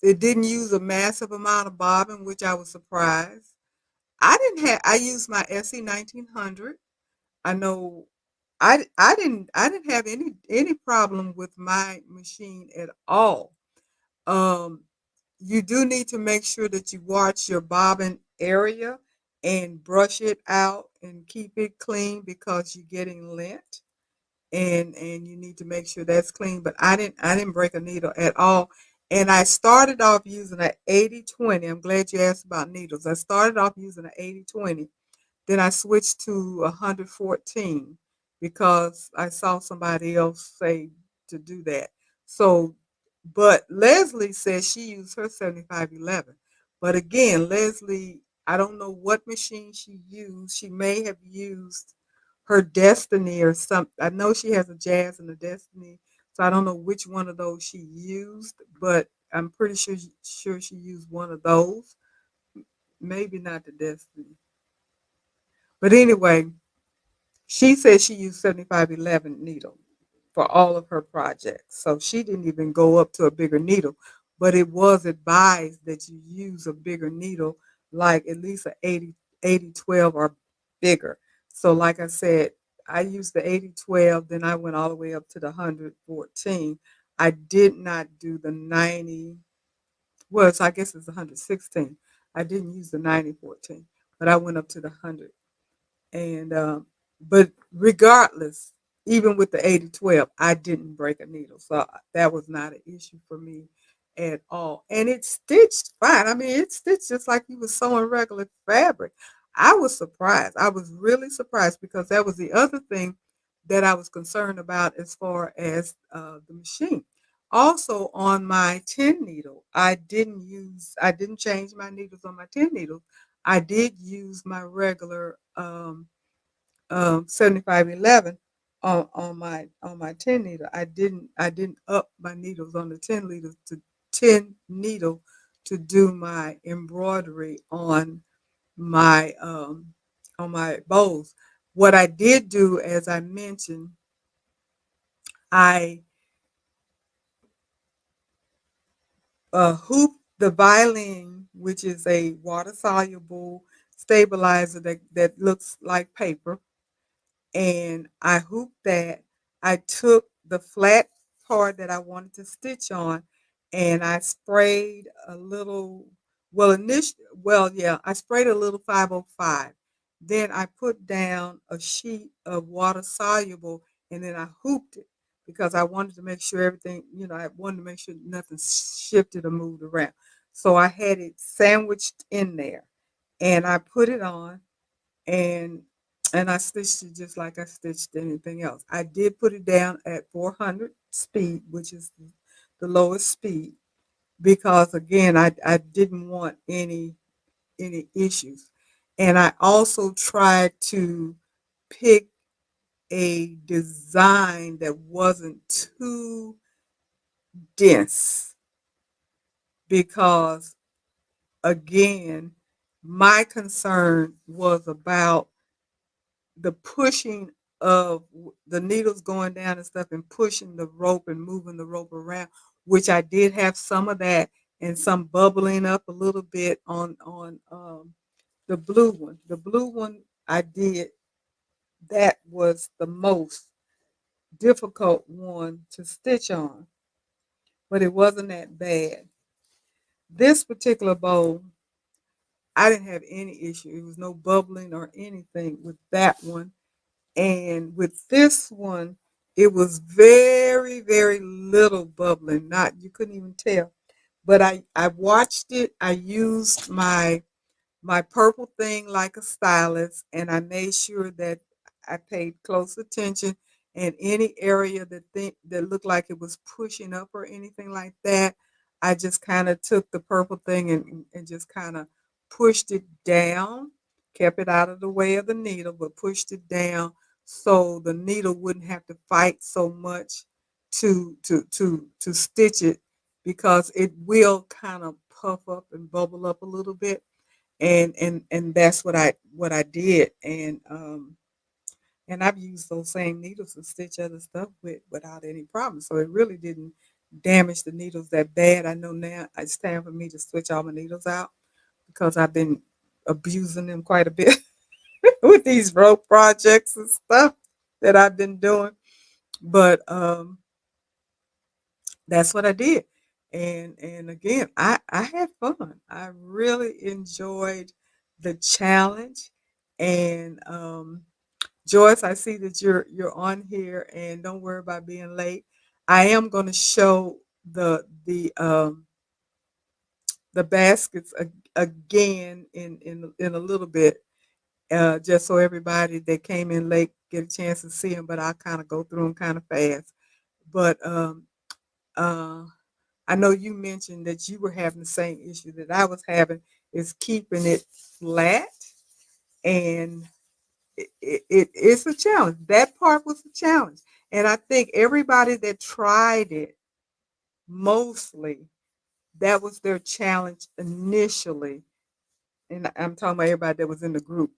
it didn't use a massive amount of bobbin, which I was surprised. I used my SE 1900. I know I didn't have any problem with my machine at all. Um, you do need to make sure that you watch your bobbin area and brush it out and keep it clean because you're getting lint, and you need to make sure that's clean. But I didn't break a needle at all. And I started off using an 80/20. I'm glad you asked about needles. I started off using an 80/20, then I switched to 114 because I saw somebody else say to do that. So, but Leslie says she used her 7511. But again, Leslie, I don't know what machine she used. She may have used her Destiny or something. I know she has a Jazz and a Destiny, so I don't know which one of those she used, but I'm pretty sure she used one of those. Maybe not the Destiny. But anyway, she said she used 7511 needle for all of her projects. So she didn't even go up to a bigger needle, but it was advised that you use a bigger needle, like at least a 80/12 or bigger. So like I said, I used the 80/12, then I went all the way up to the 114. I did not do the 90, well, so I guess it's 116. I didn't use the 90/14, but I went up to the 100. And but regardless, even with the 80/12, I didn't break a needle, so that was not an issue for me at all. And it stitched fine. I mean, it stitched just like you was sewing regular fabric. I was surprised. I was really surprised because that was the other thing that I was concerned about as far as the machine. Also, on my 10 needle, I didn't change my needles on my 10 needles. I did use my regular 7511 on my 10 needle. I didn't up my needles on the 10 needle to do my embroidery on my bows. What I did do, as I mentioned, I hooped the violin, which is a water soluble stabilizer that looks like paper, and I hooped that. I took the flat part that I wanted to stitch on, and I sprayed a little. Yeah, I sprayed a little 505. Then I put down a sheet of water soluble, and then I hooped it because I wanted to make sure everything, I wanted to make sure nothing shifted or moved around. So I had it sandwiched in there, and I put it on, and I stitched it just like I stitched anything else. I did put it down at 400 speed, which is the lowest speed, because again, I didn't want any issues. And I also tried to pick a design that wasn't too dense because again, my concern was about the pushing of the needles going down and stuff and pushing the rope and moving the rope around, which I did have some of that and some bubbling up a little bit on The blue one I did, that was the most difficult one to stitch on, but it wasn't that bad. This particular bowl, I didn't have any issue. It was no bubbling or anything with that one. And with this one, it was very, very little bubbling. Not, you couldn't even tell. But I watched it. I used my purple thing like a stylist, and I made sure that I paid close attention. And any area that looked like it was pushing up or anything like that, I just kind of took the purple thing and just kind of pushed it down, kept it out of the way of the needle, but pushed it down so the needle wouldn't have to fight so much to stitch it, because it will kind of puff up and bubble up a little bit. And that's what I did. And I've used those same needles to stitch other stuff with without any problem, so it really didn't damage the needles that bad. I know now it's time for me to switch all my needles out, because I've been abusing them quite a bit with these rope projects and stuff that I've been doing. But that's what I did. And again, I had fun. I really enjoyed the challenge. And Joyce, I see that you're on here, and don't worry about being late. I am going to show the baskets again in a little bit, just so everybody that came in late get a chance to see them. But I'll kind of go through them kind of fast. But uh, I know you mentioned that you were having the same issue that I was having, is keeping it flat, and it's a challenge. That part was a challenge, and I think everybody that tried it, mostly, that was their challenge initially. And I'm talking about everybody that was in the group.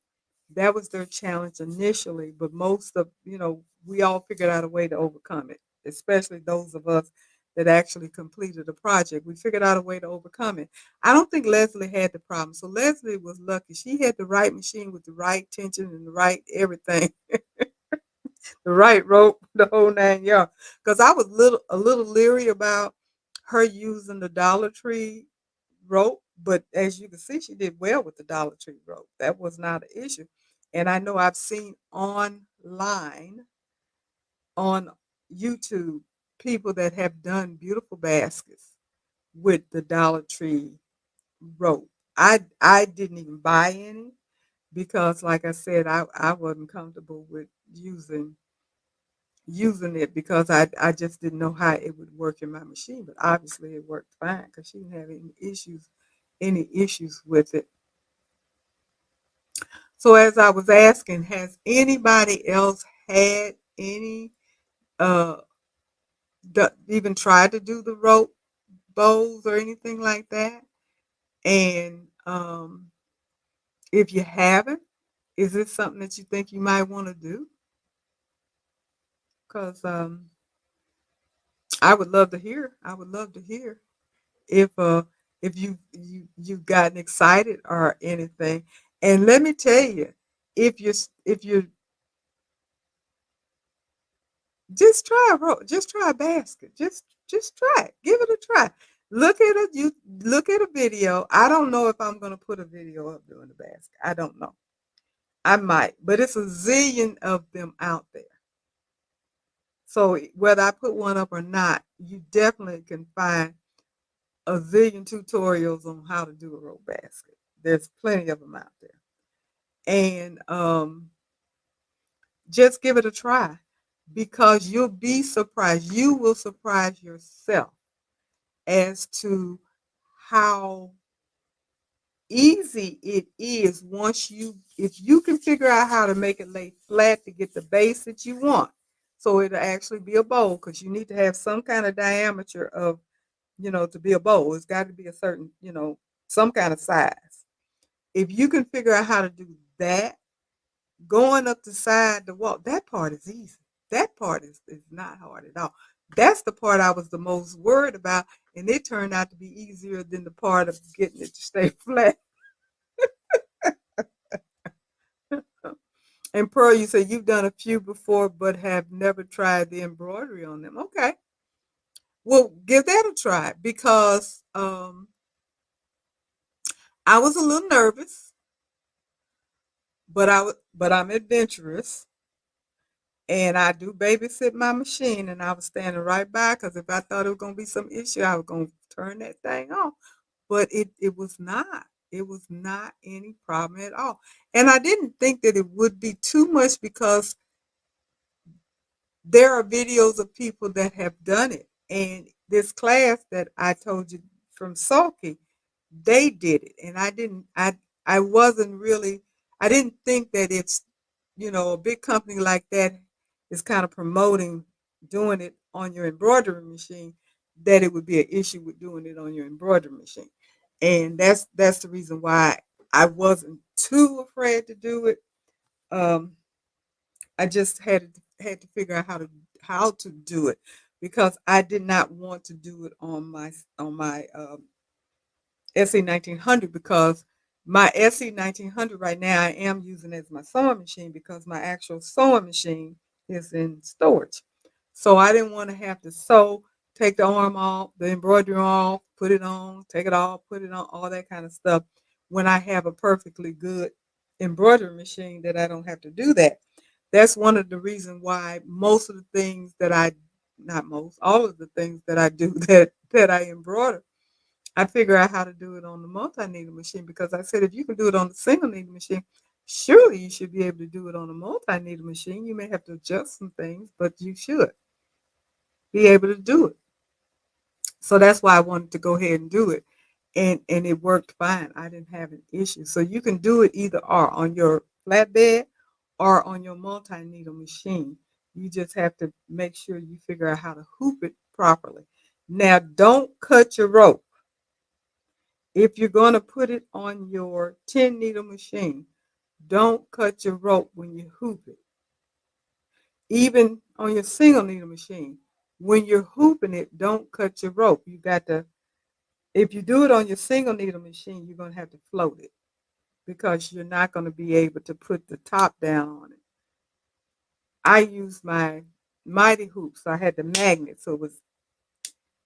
That was their challenge initially, but most of, we all figured out a way to overcome it, especially those of us that actually completed the project. We figured out a way to overcome it. I don't think Leslie had the problem. So Leslie was lucky. She had the right machine with the right tension and the right everything, the right rope, the whole 9 yards. Because I was a little leery about her using the Dollar Tree rope, but as you can see, she did well with the Dollar Tree rope. That was not an issue. And I know I've seen online on YouTube people that have done beautiful baskets with the Dollar Tree rope. I didn't even buy any, because like I said, I wasn't comfortable with using it, because I just didn't know how it would work in my machine. But obviously it worked fine, because she didn't have any issues with it. So as I was asking, has anybody else had any uh even tried to do the rope bows or anything like that? And if you haven't, is this something that you think you might want to do? Because I would love to hear. I would love to hear if you've gotten excited or anything. And let me tell you, if you just try just try a basket. Just try it. Give it a try. Look at a video. I don't know if I'm gonna put a video up doing the basket. I don't know. I might, but it's a zillion of them out there. So whether I put one up or not, you definitely can find a zillion tutorials on how to do a rope basket. There's plenty of them out there. And just give it a try, because you'll be surprised. You will surprise yourself as to how easy it is, if you can figure out how to make it lay flat to get the base that you want. So it'll actually be a bowl, because you need to have some kind of diameter of, to be a bowl. It's got to be a certain, some kind of size. If you can figure out how to do that, going up the side, the wall, that part is easy. That part is not hard at all. That's the part I was the most worried about, and it turned out to be easier than the part of getting it to stay flat. And Pearl, you said you've done a few before, but have never tried the embroidery on them. Okay, well, give that a try because I was a little nervous, but I'm adventurous, and I do babysit my machine, and I was standing right by because if I thought it was gonna be some issue, I was gonna turn that thing off. But it was not. It was not any problem at all, and I didn't think that it would be too much because there are videos of people that have done it. And this class that I told you from Sulky, they did it. And I wasn't really, I didn't think that it's, a big company like that is kind of promoting doing it on your embroidery machine, that it would be an issue with doing it on your embroidery machine. And that's the reason why I wasn't too afraid to do it. Um, I just had to figure out how to do it because I did not want to do it on my SE 1900 because my SE 1900 right now I am using as my sewing machine because my actual sewing machine is in storage. So I didn't want to have to sew, take the arm off, the embroidery off, put it on, take it off, put it on, all that kind of stuff when I have a perfectly good embroidery machine that I don't have to do that. That's one of the reasons why most of the things that I, not most, all of the things that I do that I embroider, I figure out how to do it on the multi-needle machine because I said if you can do it on the single needle machine, surely you should be able to do it on a multi-needle machine. You may have to adjust some things, but you should be able to do it. So that's why I wanted to go ahead and do it. And it worked fine. I didn't have an issue. So you can do it either or on your flatbed or on your multi-needle machine. You just have to make sure you figure out how to hoop it properly. Now, don't cut your rope. If you're going to put it on your 10 needle machine, don't cut your rope when you hoop it. Even on your single needle machine, when you're hooping it, don't cut your rope. You got to, if you do it on your single needle machine, you're going to have to float it because you're not going to be able to put the top down on it. I used my mighty hoop, so I had the magnet, so it was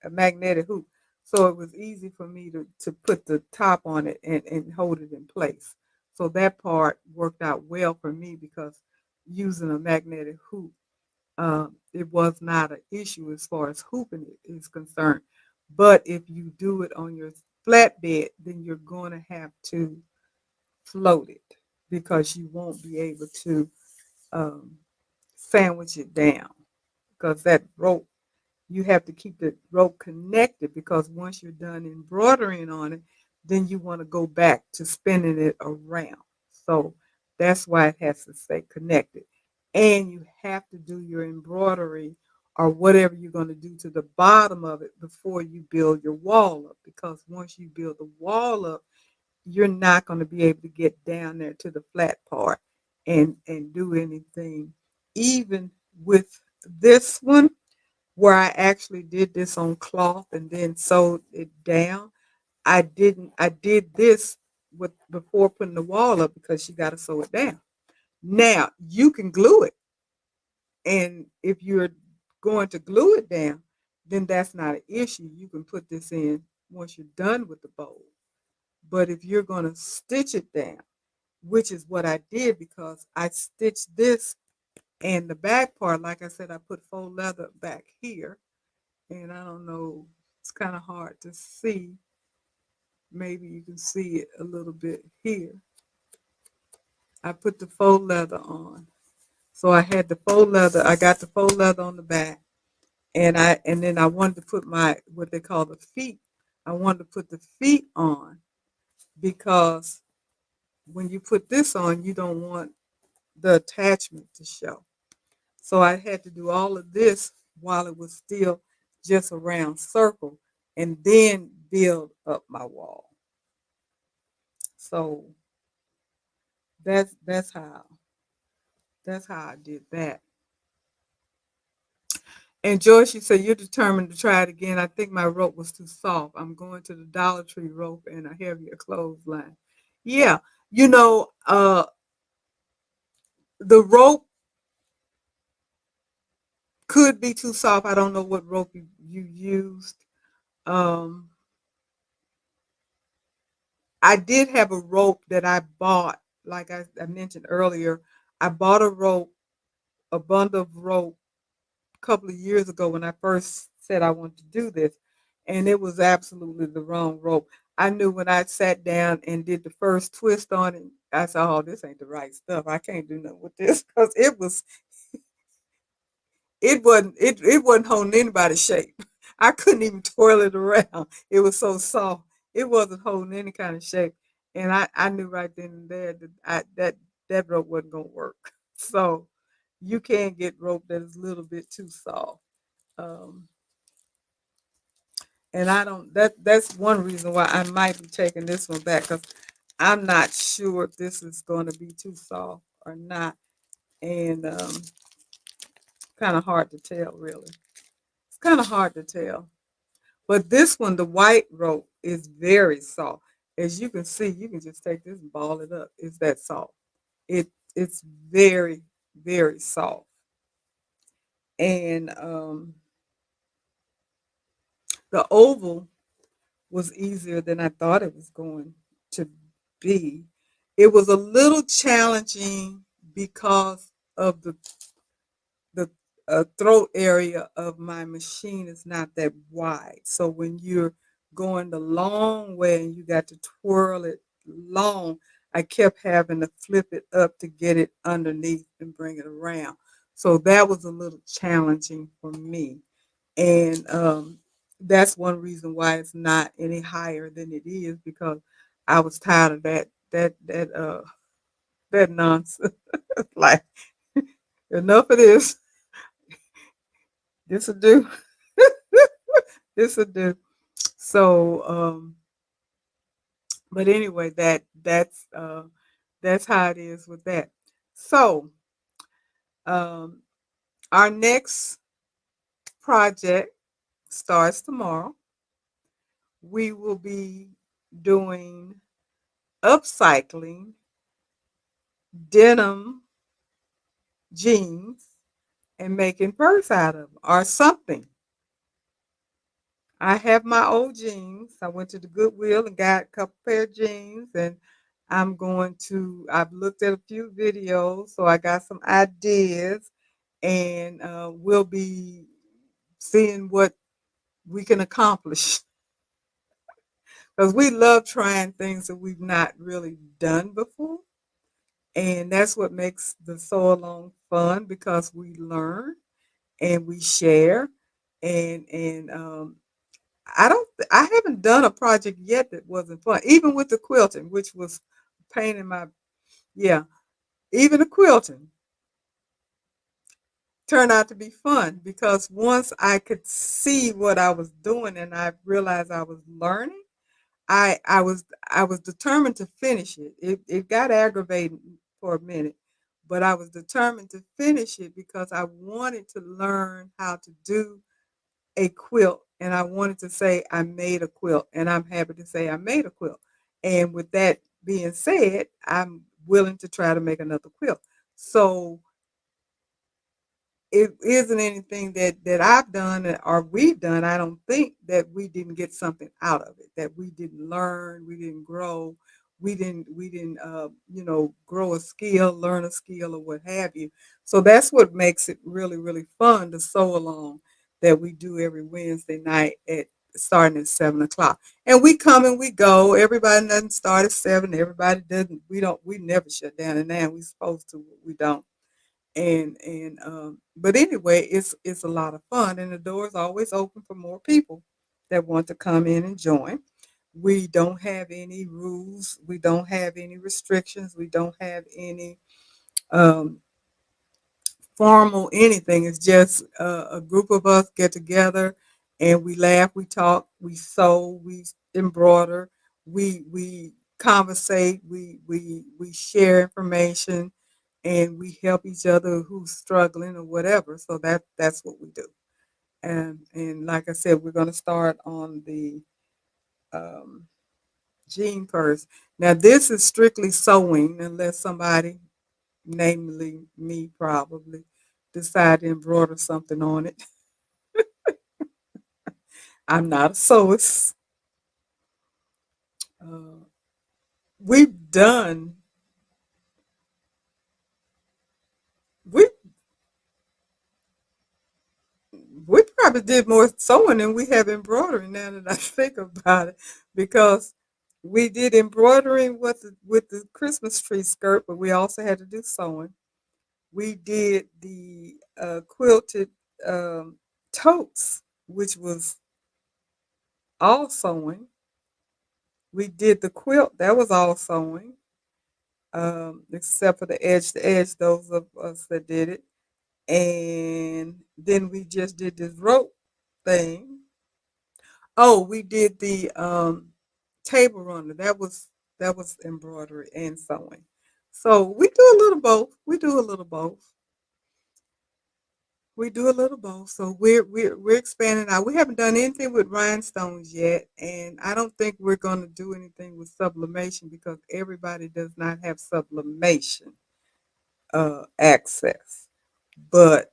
a magnetic hoop. So it was easy for me to put the top on it and hold it in place. So that part worked out well for me because using a magnetic hoop, it was not an issue as far as hooping it is concerned. But if you do it on your flatbed, then you're going to have to float it because you won't be able to um, sandwich it down because that rope, you have to keep the rope connected because once you're done embroidering on it, then you want to go back to spinning it around. So that's why it has to stay connected. And you have to do your embroidery or whatever you're going to do to the bottom of it before you build your wall up. Because once you build the wall up, you're not going to be able to get down there to the flat part and do anything. Even with this one, where I actually did this on cloth and then sewed it down. I did this with before putting the wall up because you got to sew it down. Now you can glue it, and if you're going to glue it down, then that's not an issue. You can put this in once you're done with the bowl. But if you're going to stitch it down, which is what I did because I stitched this and the back part, like I said, I put faux leather back here, and I don't know, it's kind of hard to see. Maybe you can see it a little bit here. I put the faux leather on. So I had the faux leather, I got the faux leather on the back, and then I wanted to put my what they call the feet. I wanted to put the feet on because when you put this on, you don't want the attachment to show. So I had to do all of this while it was still just a round circle and then build up my wall. So that's how I did that. And Joyce, you said you're determined to try it again. I think my rope was too soft. I'm going to the Dollar Tree rope and a heavier clothesline. Yeah, you know, The rope could be too soft. I don't know what rope you used. Um, I did have a rope that I bought, like I mentioned earlier. I bought a rope, a bundle of rope, a couple of years ago when I first said I wanted to do this, and it was absolutely the wrong rope. I knew when I sat down and did the first twist on it, I said, "Oh, this ain't the right stuff. I can't do nothing with this," because it wasn't holding anybody's shape. I couldn't even twirl it around. It was so soft. It wasn't holding any kind of shape. And I knew right then and there that that rope wasn't gonna work. So you can get rope that is a little bit too soft. Um, and I don't that's one reason why I might be taking this one back because I'm not sure if this is going to be too soft or not. And kind of hard to tell, really. It's kind of hard to tell. But this one, the white rope, is very soft. As you can see, you can just take this and ball it up. It's that soft. It it's very, very soft. And the oval was easier than I thought it was going to be. It was a little challenging because of the throat area of my machine is not that wide. So when you're going the long way and you got to twirl it long, I kept having to flip it up to get it underneath and bring it around. So that was a little challenging for me. And that's one reason why it's not any higher than it is because I was tired of that nonsense. Like enough of this. This will do. This will do. So, but anyway, that's how it is with that. So, um, our next project starts tomorrow. We will be doing upcycling denim jeans and making purse out of them or something. I have my old jeans. I went to the Goodwill and got a couple pair of jeans, and I've looked at a few videos, so I got some ideas, and we'll be seeing what we can accomplish. Because we love trying things that we've not really done before. And that's what makes the Sew Along fun because we learn and we share and I haven't done a project yet that wasn't fun. Even with the quilting, which was a pain in my yeah, even the quilting turned out to be fun because once I could see what I was doing and I realized I was learning, I was determined to finish it. It got aggravating for a minute, but I was determined to finish it because I wanted to learn how to do a quilt and I wanted to say I made a quilt and I'm happy to say I made a quilt. And with that being said, I'm willing to try to make another quilt. So it isn't anything that I've done or we've done. I don't think that we didn't get something out of it, that we didn't learn, we didn't grow, we didn't grow a skill, learn a skill, or what have you. So that's what makes it really really fun to sew along that we do every Wednesday night at starting at 7 o'clock. And we come and we go. Everybody doesn't start at 7. Everybody doesn't. We never shut down at 9. We supposed to. We don't and but anyway it's a lot of fun and the door is always open for more people that want to come in and join. We don't have any rules, we don't have any restrictions, we don't have any um, formal anything. It's just a group of us get together and we laugh, we talk, we sew, we embroider, we conversate, we share information and we help each other who's struggling or whatever. So that's what we do. And like I said, we're going to start on the um, jean purse. Now this is strictly sewing, unless somebody namely me probably, decide to embroider something on it. I'm not a sewist. Uh, we've done, we, we probably did more sewing than we have embroidering now that I think about it, because we did embroidering with the Christmas tree skirt, but we also had to do sewing. We did the quilted um, totes, which was all sewing. We did the quilt, that was all sewing, except for the edge to edge, those of us that did it. And then we just did this rope thing. Oh, we did the table runner. That was embroidery and sewing. So we do a little both. We do a little both. We do a little both. So we're expanding out. We haven't done anything with rhinestones yet, and I don't think we're going to do anything with sublimation because everybody does not have sublimation access. But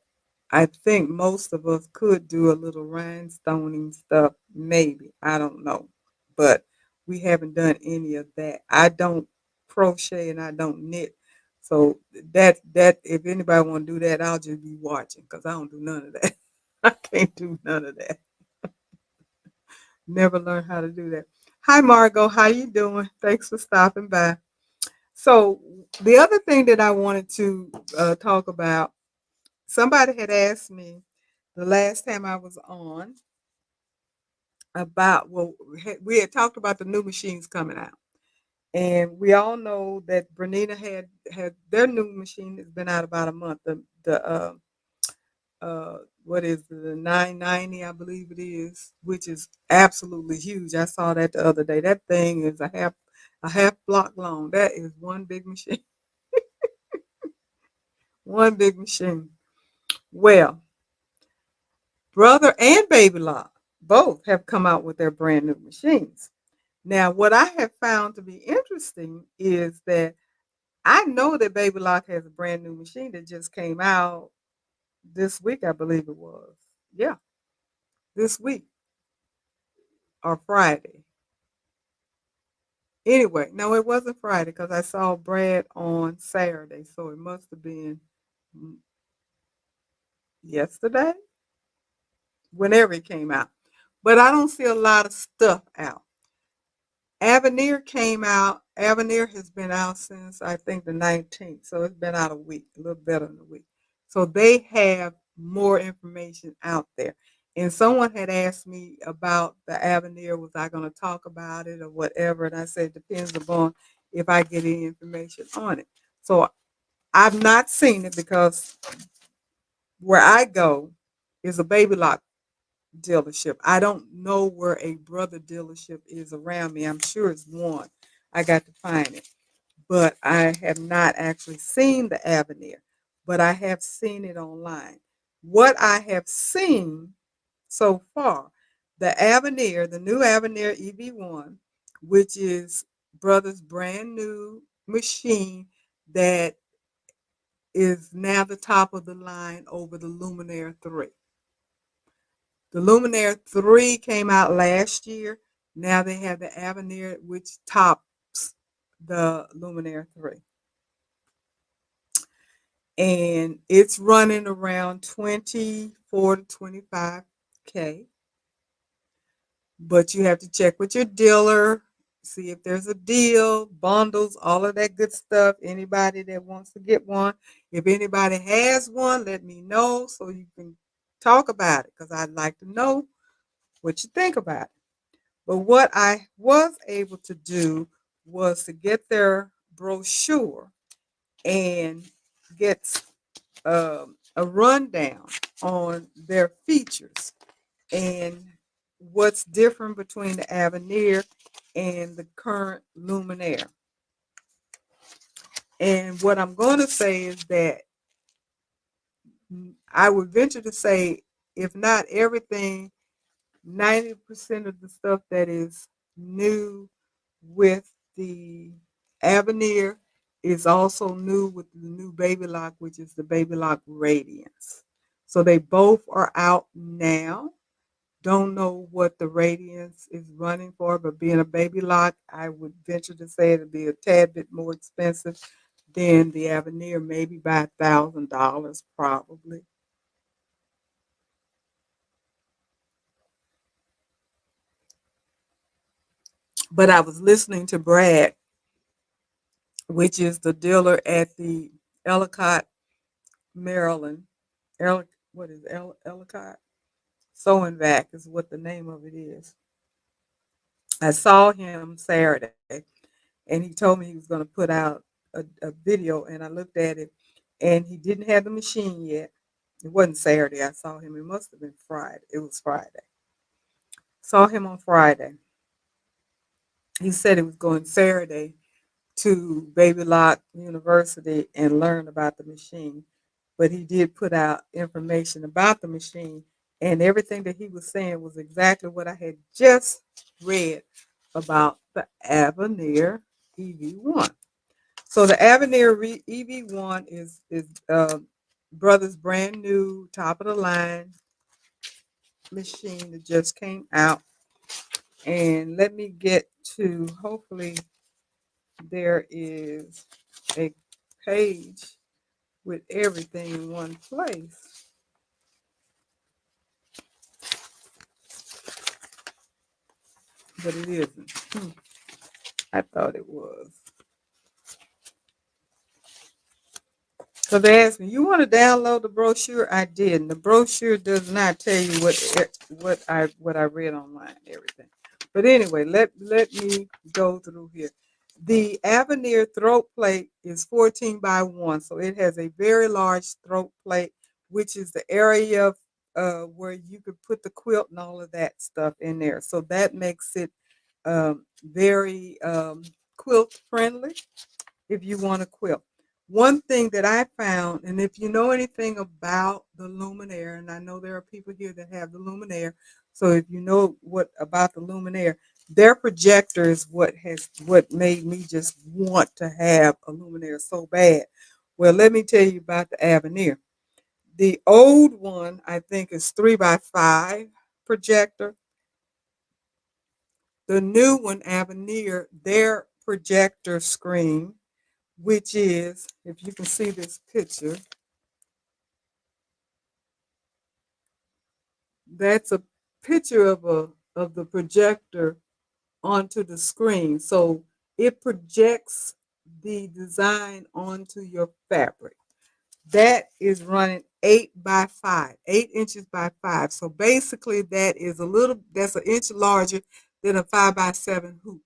I think most of us could do a little rhinestoning stuff, maybe. I don't know. But we haven't done any of that. I don't crochet and I don't knit. So that if anybody want to do that, I'll just be watching because I don't do none of that. I can't do none of that. Never learned how to do that. Hi Margot, how you doing? Thanks for stopping by. So the other thing that I wanted to talk about, somebody had asked me the last time I was on about, well, we had talked about the new machines coming out, and we all know that Bernina had their new machine has been out about a month. What is it, the 990, I believe it is, which is absolutely huge. I saw that the other day. That thing is a half block long. That is one big machine. One big machine. Well, Brother and Baby Lock both have come out with their brand new machines. Now, what I have found to be interesting is that I know that Baby Lock has a brand new machine that just came out this week, I believe it was. Yeah, this week or Friday. Anyway, no, it wasn't Friday because I saw Brad on Saturday, so it must have been yesterday, whenever it came out. But I don't see a lot of stuff out. Avenir came out. Avenir has been out since I think the 19th, so it's been out a week, a little better than a week. So they have more information out there. And someone had asked me about the Avenir, was I going to talk about it or whatever? And I said, it depends upon if I get any information on it. So I've not seen it because where I go is a Baby Lock dealership. I don't know where a Brother dealership is around me. I'm sure it's one. I got to find it. But I have not actually seen the Avenir, but I have seen it online. What I have seen so far, the Avenir, the new Avenir EV1, which is Brother's brand new machine that is now the top of the line over the Luminaire 3. The Luminaire 3 came out last year. Now they have the Avenir, which tops the Luminaire 3. And it's running around 24 to 25K. But you have to check with your dealer, see if there's a deal, bundles, all of that good stuff. Anybody that wants to get one, if anybody has one, let me know so you can talk about it because I'd like to know what you think about it. But what I was able to do was to get their brochure and get a rundown on their features and what's different between the Avenir and the current Luminaire. And what I'm going to say is that I would venture to say, if not everything, 90% of the stuff that is new with the Avenir is also new with the new Baby Lock, which is the Baby Lock Radiance. So they both are out now. Don't know what the Radiance is running for, but being a Baby Lock, I would venture to say it'll be a tad bit more expensive than the Avenir, maybe by $1,000 probably. But I was listening to Brad, which is the dealer at the Ellicott, Maryland. What is Ellicott? Sewing Vac is what the name of it is. I saw him Saturday, and he told me he was going to put out a video, and I looked at it, and he didn't have the machine yet. It wasn't Saturday. I saw him. It must have been Friday. It was Friday. Saw him on Friday. He said he was going Saturday to Baby Lock University and learn about the machine. But he did put out information about the machine, and everything that he was saying was exactly what I had just read about the Avenir EV1. So the Avenir EV1 is brother's brand new top of the line machine that just came out. And let me get to, hopefully there is a page with everything in one place, but it isn't. I thought it was. So they asked me, "You want to download the brochure?" I did. And the brochure does not tell you what I read online, everything. But anyway, let me go through here. The Avenir throat plate is 14 by 1, so it has a very large throat plate, which is the area where you could put the quilt and all of that stuff in there. So that makes it very quilt friendly if you want to quilt. One thing that I found, and if you know anything about the Luminaire, and I know there are people here that have the Luminaire, so if you know what about the Luminaire, their projector is what made me just want to have a Luminaire so bad. Well, let me tell you about the Avenir. The old one, I think, is 3 by 5 projector. The new one, Avenir, their projector screen, which is, if you can see this picture, that's a picture of the projector onto the screen. So it projects the design onto your fabric. That is running 8 by 5, 8 inches by 5. So basically that's an inch larger than a 5 by 7 hoop.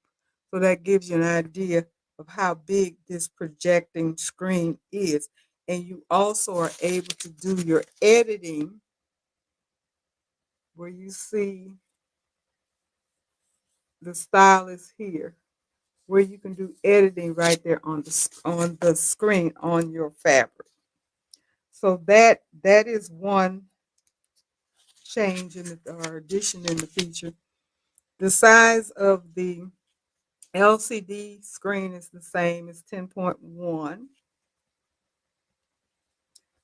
So that gives you an idea of how big this projecting screen is. And you also are able to do your editing where you see the stylus here, where you can do editing right there on the screen on your fabric. So that is one change in or addition in the feature. The size of the LCD screen is the same as 10.1.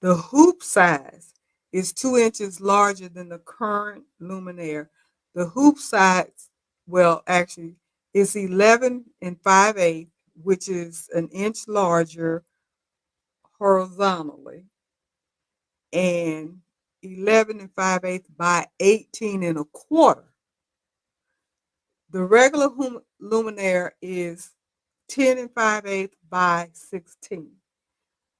The hoop size is 2 inches larger than the current Luminaire. The hoop size, well, actually, is 11 and 5/8, which is an inch larger horizontally, and 11 and 5/8 by 18 and a quarter. The regular Luminaire is 10 and 5/8 by 16.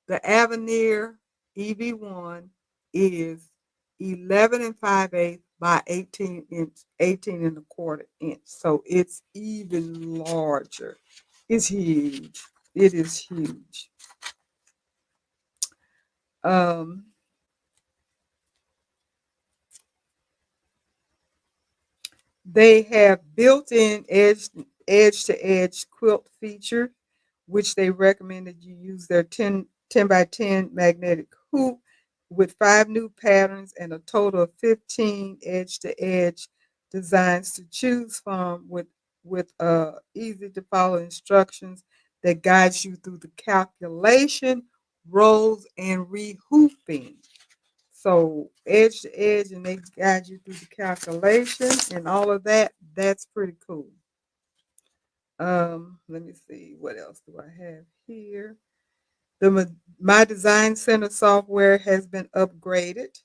The Avenir EV1 is 11 and 5/8 by 18 and a quarter inch. So it's even larger. It's huge. It is huge. Um, They have built-in edge-to-edge quilt feature, which they recommended you use their 10 by 10 magnetic hoop with 5 new patterns and a total of 15 edge-to-edge designs to choose from with easy to follow instructions that guides you through the calculation, rolls, and rehooping. So edge to edge, and they guide you through the calculation and all of that. That's pretty cool. Let me see, what else do I have here? My Design Center software has been upgraded.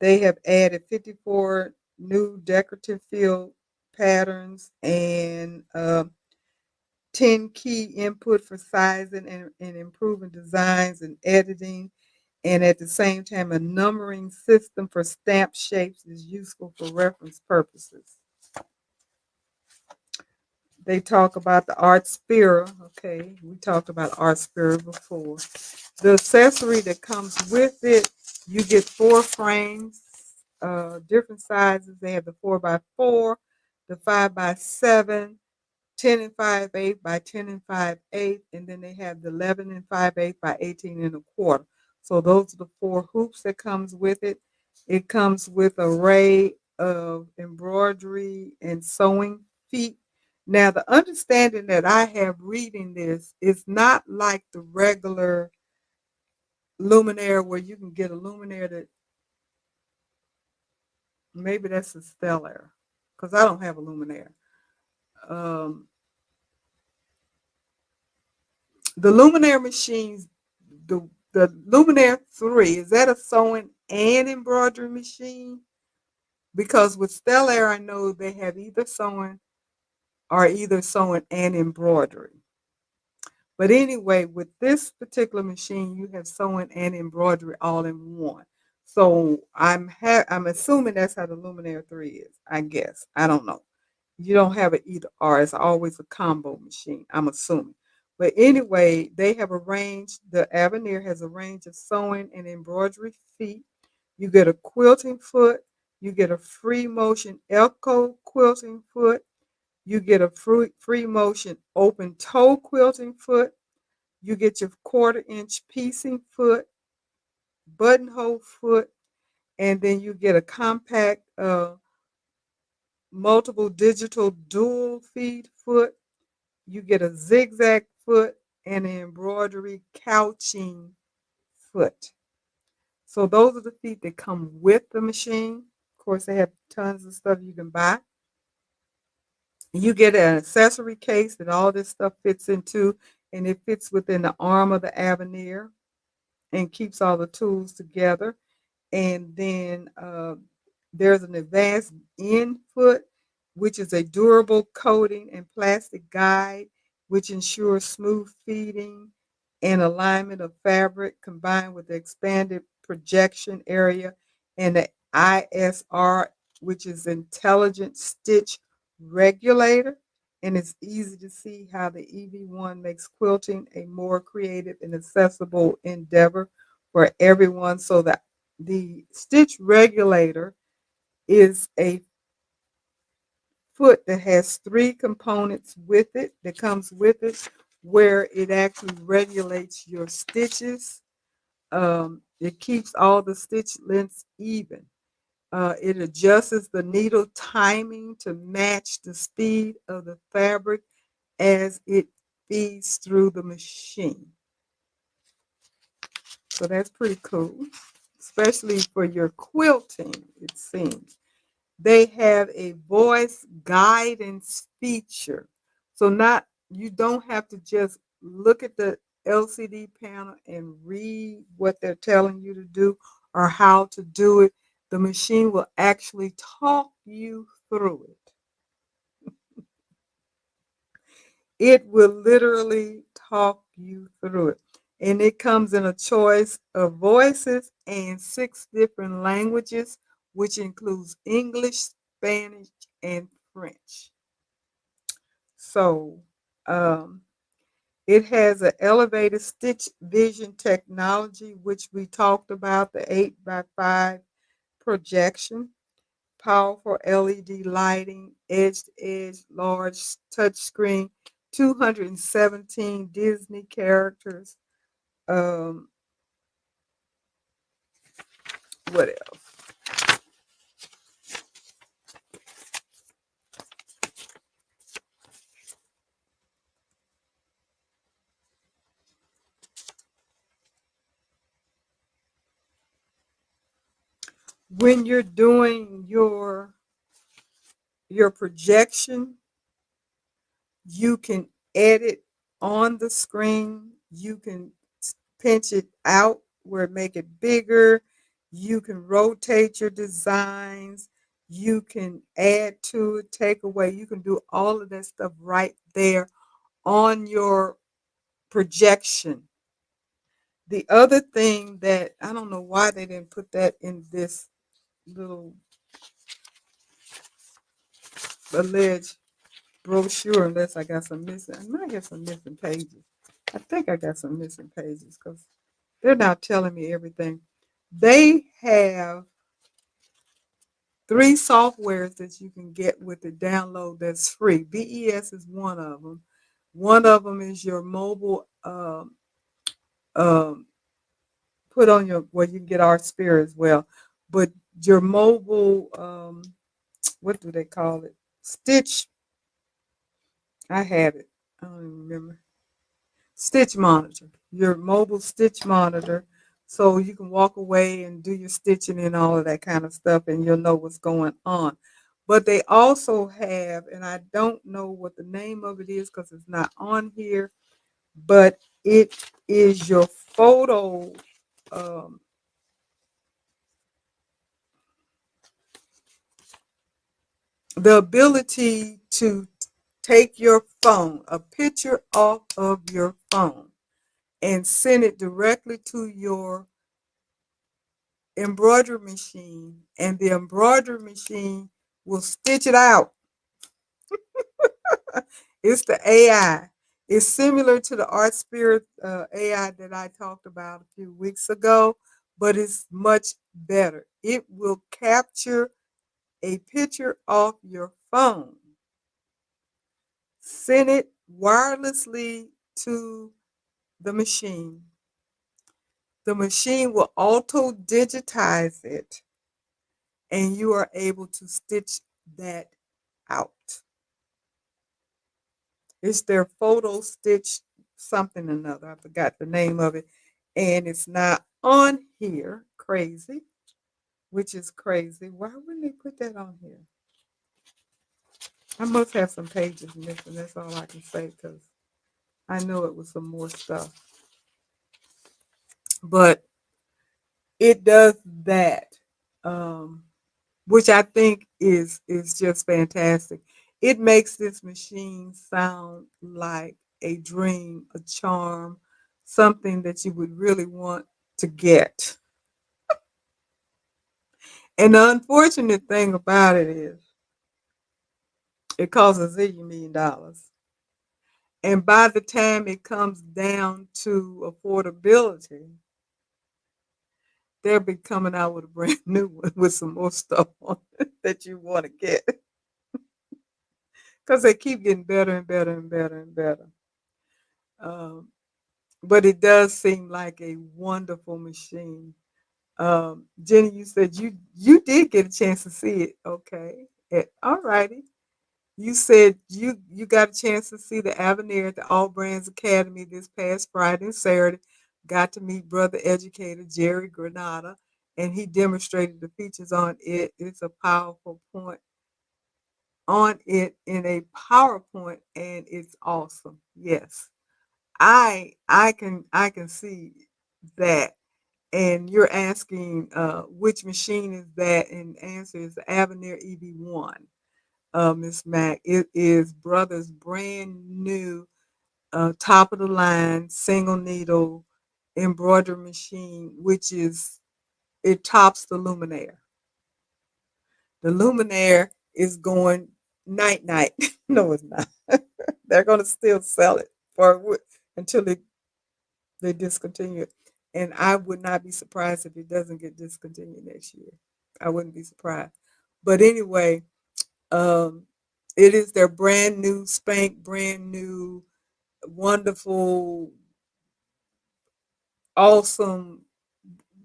They have added 54 new decorative field patterns and 10 key input for sizing and improving designs and editing. And at the same time, a numbering system for stamp shapes is useful for reference purposes. They talk about the Art Spira. Okay, we talked about Art Spira before. The accessory that comes with it, you get 4 frames, different sizes. They have the 4x4, the 5x7, 10 and 5/8 by 10 and 5/8, and then they have the 11 and 5/8 by 18 and a quarter. So those are the 4 hoops that comes with it. It comes with an array of embroidery and sewing feet. Now, the understanding that I have reading this is not like the regular luminaire where you can get a luminaire that maybe that's a stellar, because I don't have a luminaire. Um, the luminaire machines, the luminaire 3, is that a sewing and embroidery machine? Because with Stellar, I know they have either sewing and embroidery. But anyway, with this particular machine, you have sewing and embroidery all in one. So I'm assuming that's how the Luminaire 3 is. I guess, I don't know. You don't have an either or. It's always a combo machine, I'm assuming. But anyway, they have arranged, the Avenir has a range of sewing and embroidery feet. You get a quilting foot. You get a free motion Elko quilting foot. You get a free motion open toe quilting foot. You get your 1/4 inch piecing foot, buttonhole foot, and then you get a compact multiple digital dual feed foot. You get a zigzag foot and an embroidery couching foot. So those are the feet that come with the machine. Of course, they have tons of stuff you can buy. You get an accessory case that all this stuff fits into, and it fits within the arm of the Avenir and keeps all the tools together. And then there's an advanced input, which is a durable coating and plastic guide, which ensures smooth feeding and alignment of fabric combined with the expanded projection area, and the ISR, which is intelligent stitch regulator. And it's easy to see how the EV1 makes quilting a more creative and accessible endeavor for everyone. So that the stitch regulator is a foot that has 3 components with it, that comes with it, where it actually regulates your stitches. It keeps all the stitch lengths even. It adjusts the needle timing to match the speed of the fabric as it feeds through the machine. So that's pretty cool, especially for your quilting, it seems. They have a voice guidance feature. So not you don't have to just look at the LCD panel and read what they're telling you to do or how to do it. The machine will actually talk you through it. It will literally talk you through it. And it comes in a choice of voices and 6 different languages, which includes English, Spanish, and French. So it has an elevated stitch vision technology, which we talked about, the 8x5 projection, powerful LED lighting, edge-to-edge, large touchscreen, 217 Disney characters. Um, what else? when you're doing your projection, you can edit on the screen. You can pinch it out where it make it bigger. You can rotate your designs. You can add to it, take away. You can do all of that stuff right there on your projection. The other thing that I don't know why they didn't put that in this little alleged brochure unless I got some missing. I might have some missing pages. I think I got some missing pages because they're not telling me everything. They have 3 softwares that you can get with the download that's free. BES is one of them. One of them is your mobile um, put on your well, you can get Art Spirit as well, but your mobile what do they call it? Stitch. I have it. I don't even remember. Stitch monitor. Your mobile stitch monitor, so you can walk away and do your stitching and all of that kind of stuff, and you'll know what's going on. But they also have, and I don't know what the name of it is because it's not on here, but it is your photo. Um, the ability to take your phone, a picture off of your phone, and send it directly to your embroidery machine, and the embroidery machine will stitch it out. It's the AI. It's similar to the Art Spirit AI that I talked about a few weeks ago, but it's much better. It will capture a picture off your phone, send it wirelessly to the machine. The machine will auto digitize it, and you are able to stitch that out. It's their photo stitch something or another. I forgot the name of it. And it's not on here. Crazy, which is crazy. Why wouldn't they put that on here? I must have some pages missing. That's all I can say because I know it was some more stuff. But it does that. Um, which I think is just fantastic. It makes this machine sound like a dream, a charm, something that you would really want to get. And the unfortunate thing about it is it costs $1 zillion. And by the time it comes down to affordability, they'll be coming out with a brand new one with some more stuff on it that you want to get. Because they keep getting better and better and better and better. Um, but it does seem like a wonderful machine. Jenny, you said you did get a chance to see it. Okay, all righty. You said you got a chance to see the Avenir at the All Brands Academy this past Friday and Saturday. Got to meet brother educator Jerry Granada, and he demonstrated the features on it. It's a powerful point on it in a PowerPoint, and it's awesome. Yes, I can see that. And you're asking which machine is that, and the answer is the Avenir EV1. Miss Mac, it is Brother's brand new top of the line single needle embroidery machine, which is it tops the Luminaire. The Luminaire is going night night. No, it's not. They're going to still sell it for until they discontinue it. And I would not be surprised if it doesn't get discontinued next year. I wouldn't be surprised. But anyway, um, it is their brand new spank, brand new, wonderful, awesome,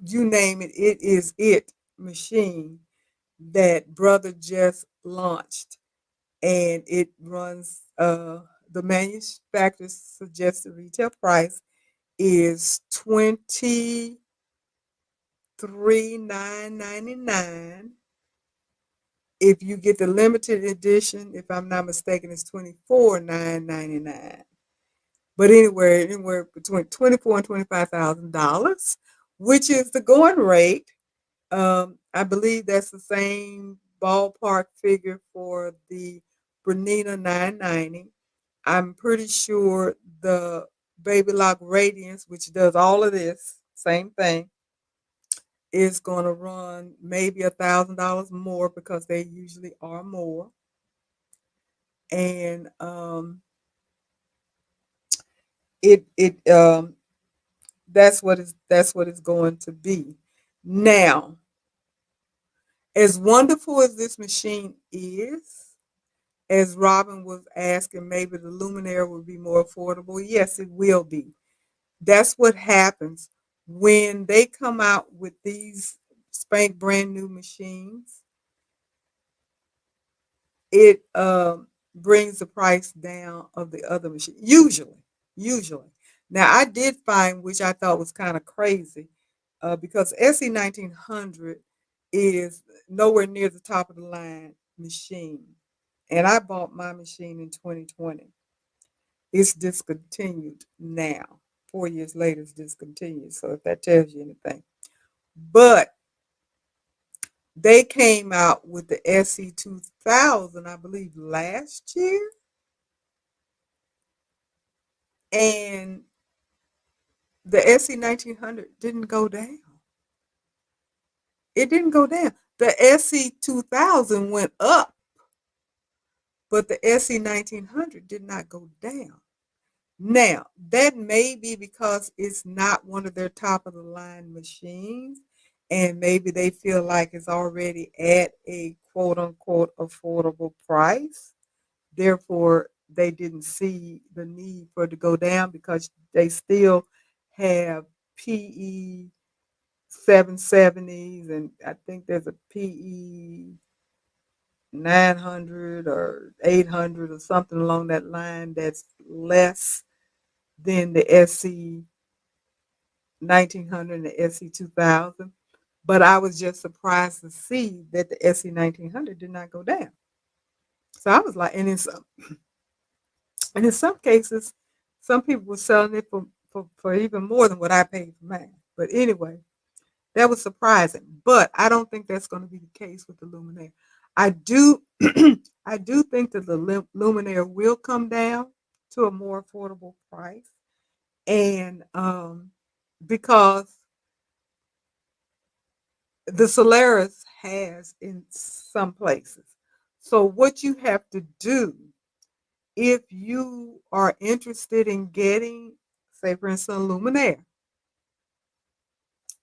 you name it, it is it machine that Brother just launched. And it runs the manufacturer's suggested retail price is $39.99. If you get the limited edition, if I'm not mistaken, it's $24,999. But anywhere between $24,000 and $25,000, which is the going rate. I believe that's the same ballpark figure for the Bernina 990. I'm pretty sure the Baby Lock Radiance, which does all of this, same thing, is going to run maybe $1,000 more because they usually are more. And it that's what it's going to be. Now, as wonderful as this machine is, as Robin was asking, maybe the Luminaire will be more affordable. Yes, it will be. That's what happens when they come out with these spank brand new machines. It brings the price down of the other machine. Usually. Now I did find, which I thought was kind of crazy, because SE 1900 is nowhere near the top of the line machine, and I bought my machine in 2020. It's discontinued now. 4 years later, it's discontinued. So if that tells you anything, but they came out with the SE 2000, I believe, last year, and the SE 1900 didn't go down. It didn't go down. The SE 2000 went up, but the SE 1900 did not go down. Now, that may be because it's not one of their top of the line machines, and maybe they feel like it's already at a quote unquote affordable price. Therefore, they didn't see the need for it to go down because they still have PE 770s, and I think there's a PE 900 or 800 or something along that line that's less than the SC 1900 and the SC 2000. But I was just surprised to see that the SC 1900 did not go down. So I was like, and in some cases, some people were selling it for even more than what I paid for mine. But anyway, that was surprising. But I don't think that's going to be the case with the Luminaire. I do I do think that the Luminaire will come down to a more affordable price. And because the Solaris has in some places. So what you have to do if you are interested in getting, say for instance, a Luminaire,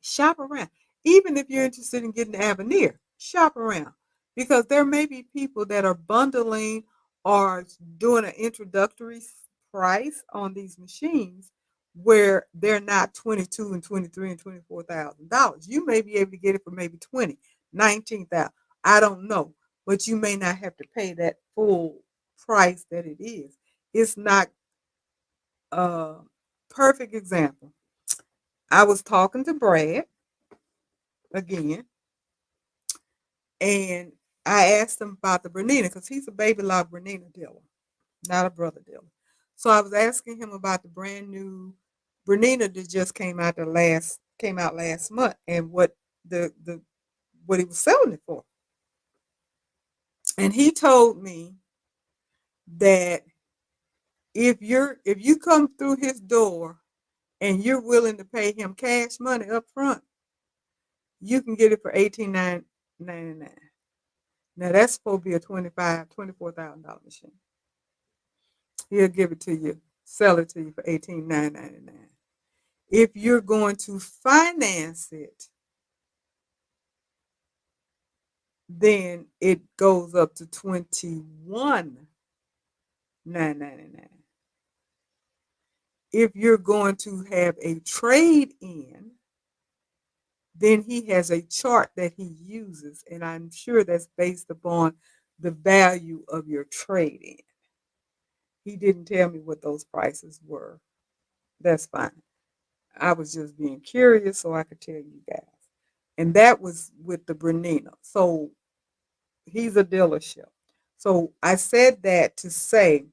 shop around. Even if you're interested in getting the Avenir, shop around. Because there may be people that are bundling or doing an introductory price on these machines where they're not 22 and 23 and $24,000. You may be able to get it for maybe 20, 19,000. I don't know. But you may not have to pay that full price that it is. It's not a perfect example. I was talking to Brad again, and I asked him about the Bernina because he's a Baby Lock Bernina dealer, not a brother dealer. So I was asking him about the brand new Bernina that just came out last month and the what he was selling it for. And he told me that if you come through his door and you're willing to pay him cash money up front, you can get it for $18,999. Now that's supposed to be a $24,000 machine. He'll give it to you, sell it to you for $18,999. If you're going to finance it, then it goes up to $21,999. If you're going to have a trade in, then he has a chart that he uses, and I'm sure that's based upon the value of your trade in. He didn't tell me what those prices were. That's fine. I was just being curious so I could tell you guys. And that was with the Bernina. So he's a dealership. So I said that to say,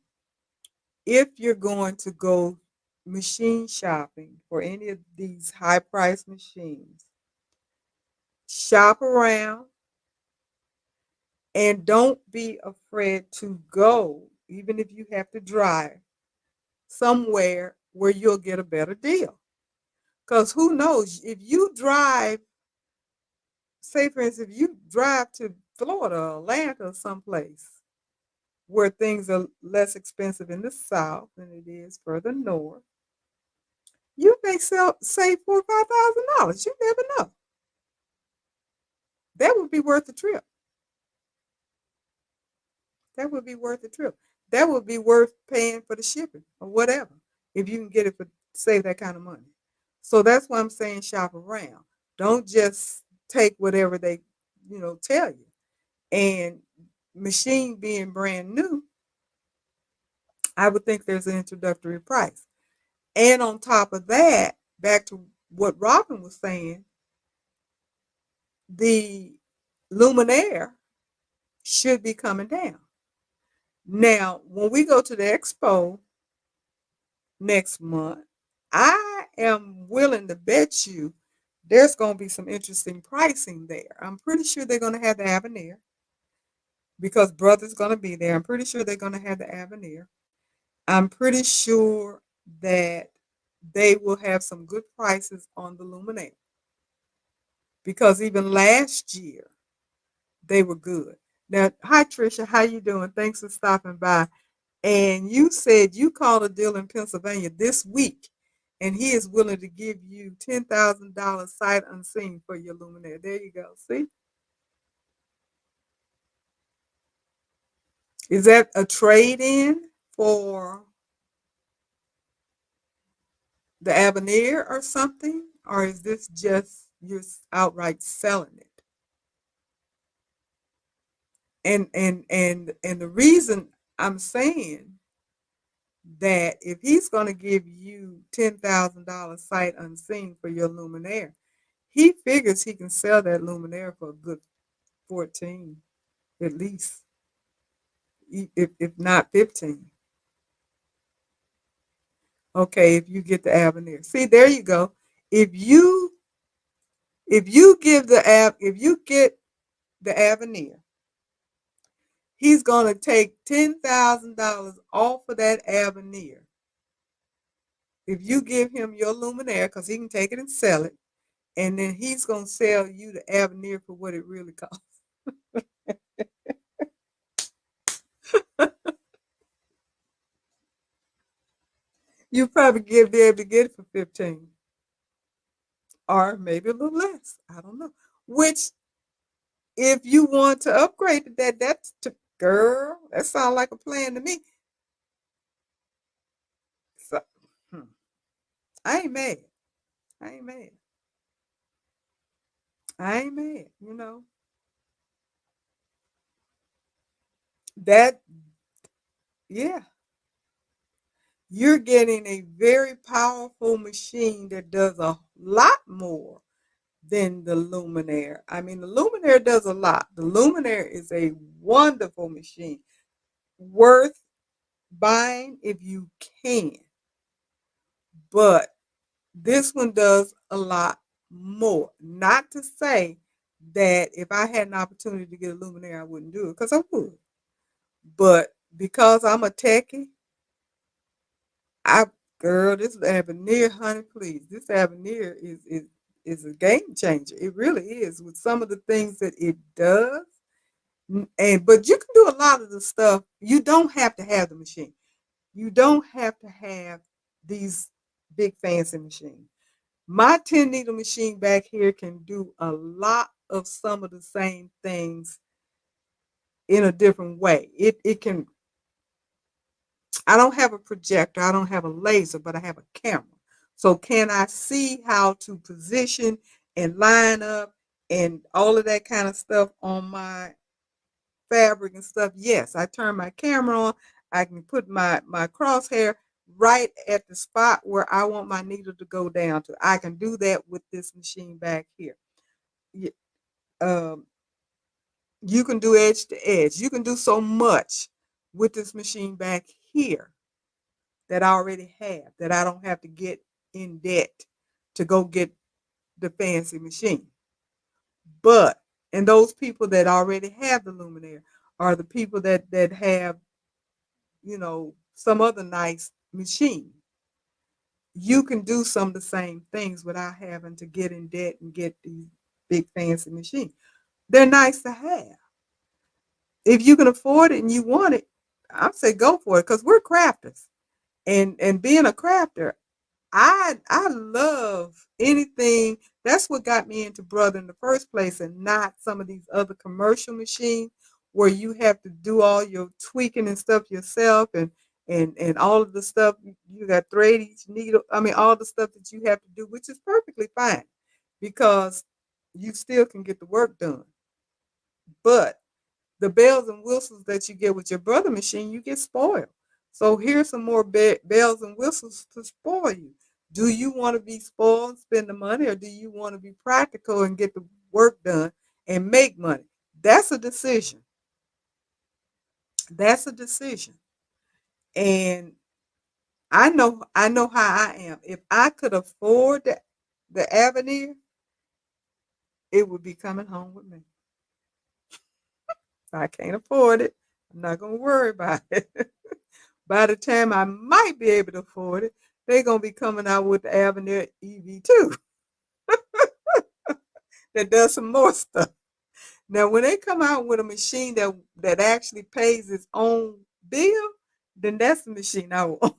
if you're going to go machine shopping for any of these high price machines, shop around and don't be afraid to go, even if you have to drive somewhere where you'll get a better deal. Because who knows, if you drive, say for instance, if you drive to Florida, Atlanta, or someplace where things are less expensive in the South than it is further north, you may save $4,000 or $5,000. You never know. That would be worth the trip. That would be worth the trip. That would be worth paying for the shipping or whatever if you can get it for save that kind of money. So that's why I'm saying shop around. Don't just take whatever they tell you. And machine being brand new, I would think there's an introductory price. And on top of that, back to what Robin was saying, the luminaire should be coming down. Now, when we go to the expo next month, I am willing to bet you there's going to be some interesting pricing there. I'm pretty sure they're going to have the Avenir because Brother's going to be there. I'm pretty sure they're going to have the Avenir. I'm pretty sure that they will have some good prices on the Luminaire because even last year they were good. Now, hi Trisha, how you doing? Thanks for stopping by. And you said you called a deal in Pennsylvania this week, and he is willing to give you $10,000 sight unseen for your luminaire. There you go. See? Is that a trade-in for the Avenir or something? Or is this just you're outright selling it? And the reason I'm saying that if he's going to give you $10,000 sight unseen for your luminaire, he figures he can sell that luminaire for a good 14 at least, if not 15. Okay, if you get the Avenir. See, there you go. If you get the Avenir, he's gonna take $10,000 off of that Avenir. If you give him your luminaire, because he can take it and sell it, and then he's gonna sell you the Avenir for what it really costs. You probably be able to get it for 15 or maybe a little less. I don't know. Which, if you want to upgrade to that, that's to, girl, that sounds like a plan to me. So, hmm, I ain't mad. I ain't mad. I ain't mad. That, yeah, you're getting a very powerful machine that does a lot more than the Luminaire. I mean, the Luminaire does a lot. The Luminaire is a wonderful machine, worth buying if you can. But this one does a lot more. Not to say that if I had an opportunity to get a Luminaire, I wouldn't do it, because I would. But because I'm a techie, I girl, this Avenir, honey, please. This Avenir is a game changer. It really is with some of the things that it does. And but you can do a lot of the stuff. You don't have to have the machine. You don't have to have these big fancy machines. My 10 needle machine back here can do a lot of some of the same things in a different way. It can. I don't have a projector, I don't have a laser, but I have a camera. So can I see how to position and line up and all of that kind of stuff on my fabric and stuff? Yes, I turn my camera on. I can put my crosshair right at the spot where I want my needle to go down to. I can do that with this machine back here. um, you can do edge to edge. You can do so much with this machine back here that I already have, that I don't have to get in debt to go get the fancy machine. But and those people that already have the luminaire are the people that have, some other nice machine. You can do some of the same things without having to get in debt and get these big fancy machines. They're nice to have. If you can afford it and you want it, I'd say go for it because we're crafters. And being a crafter, I love anything. That's what got me into Brother in the first place, and not some of these other commercial machines where you have to do all your tweaking and stuff yourself, and all of the stuff you got thread each needle. I mean, all the stuff that you have to do, which is perfectly fine because you still can get the work done. But the bells and whistles that you get with your Brother machine, you get spoiled. So here's some more bells and whistles to spoil you. Do you want to be spoiled and spend the money, or do you want to be practical and get the work done and make money? That's a decision. That's a decision. And I know how I am. If I could afford the Avenir, it would be coming home with me. If I can't afford it, I'm not gonna worry about it. By the time I might be able to afford it, they're gonna be coming out with the Avenir EV2 that does some more stuff. Now, when they come out with a machine that actually pays its own bill, then that's the machine I want.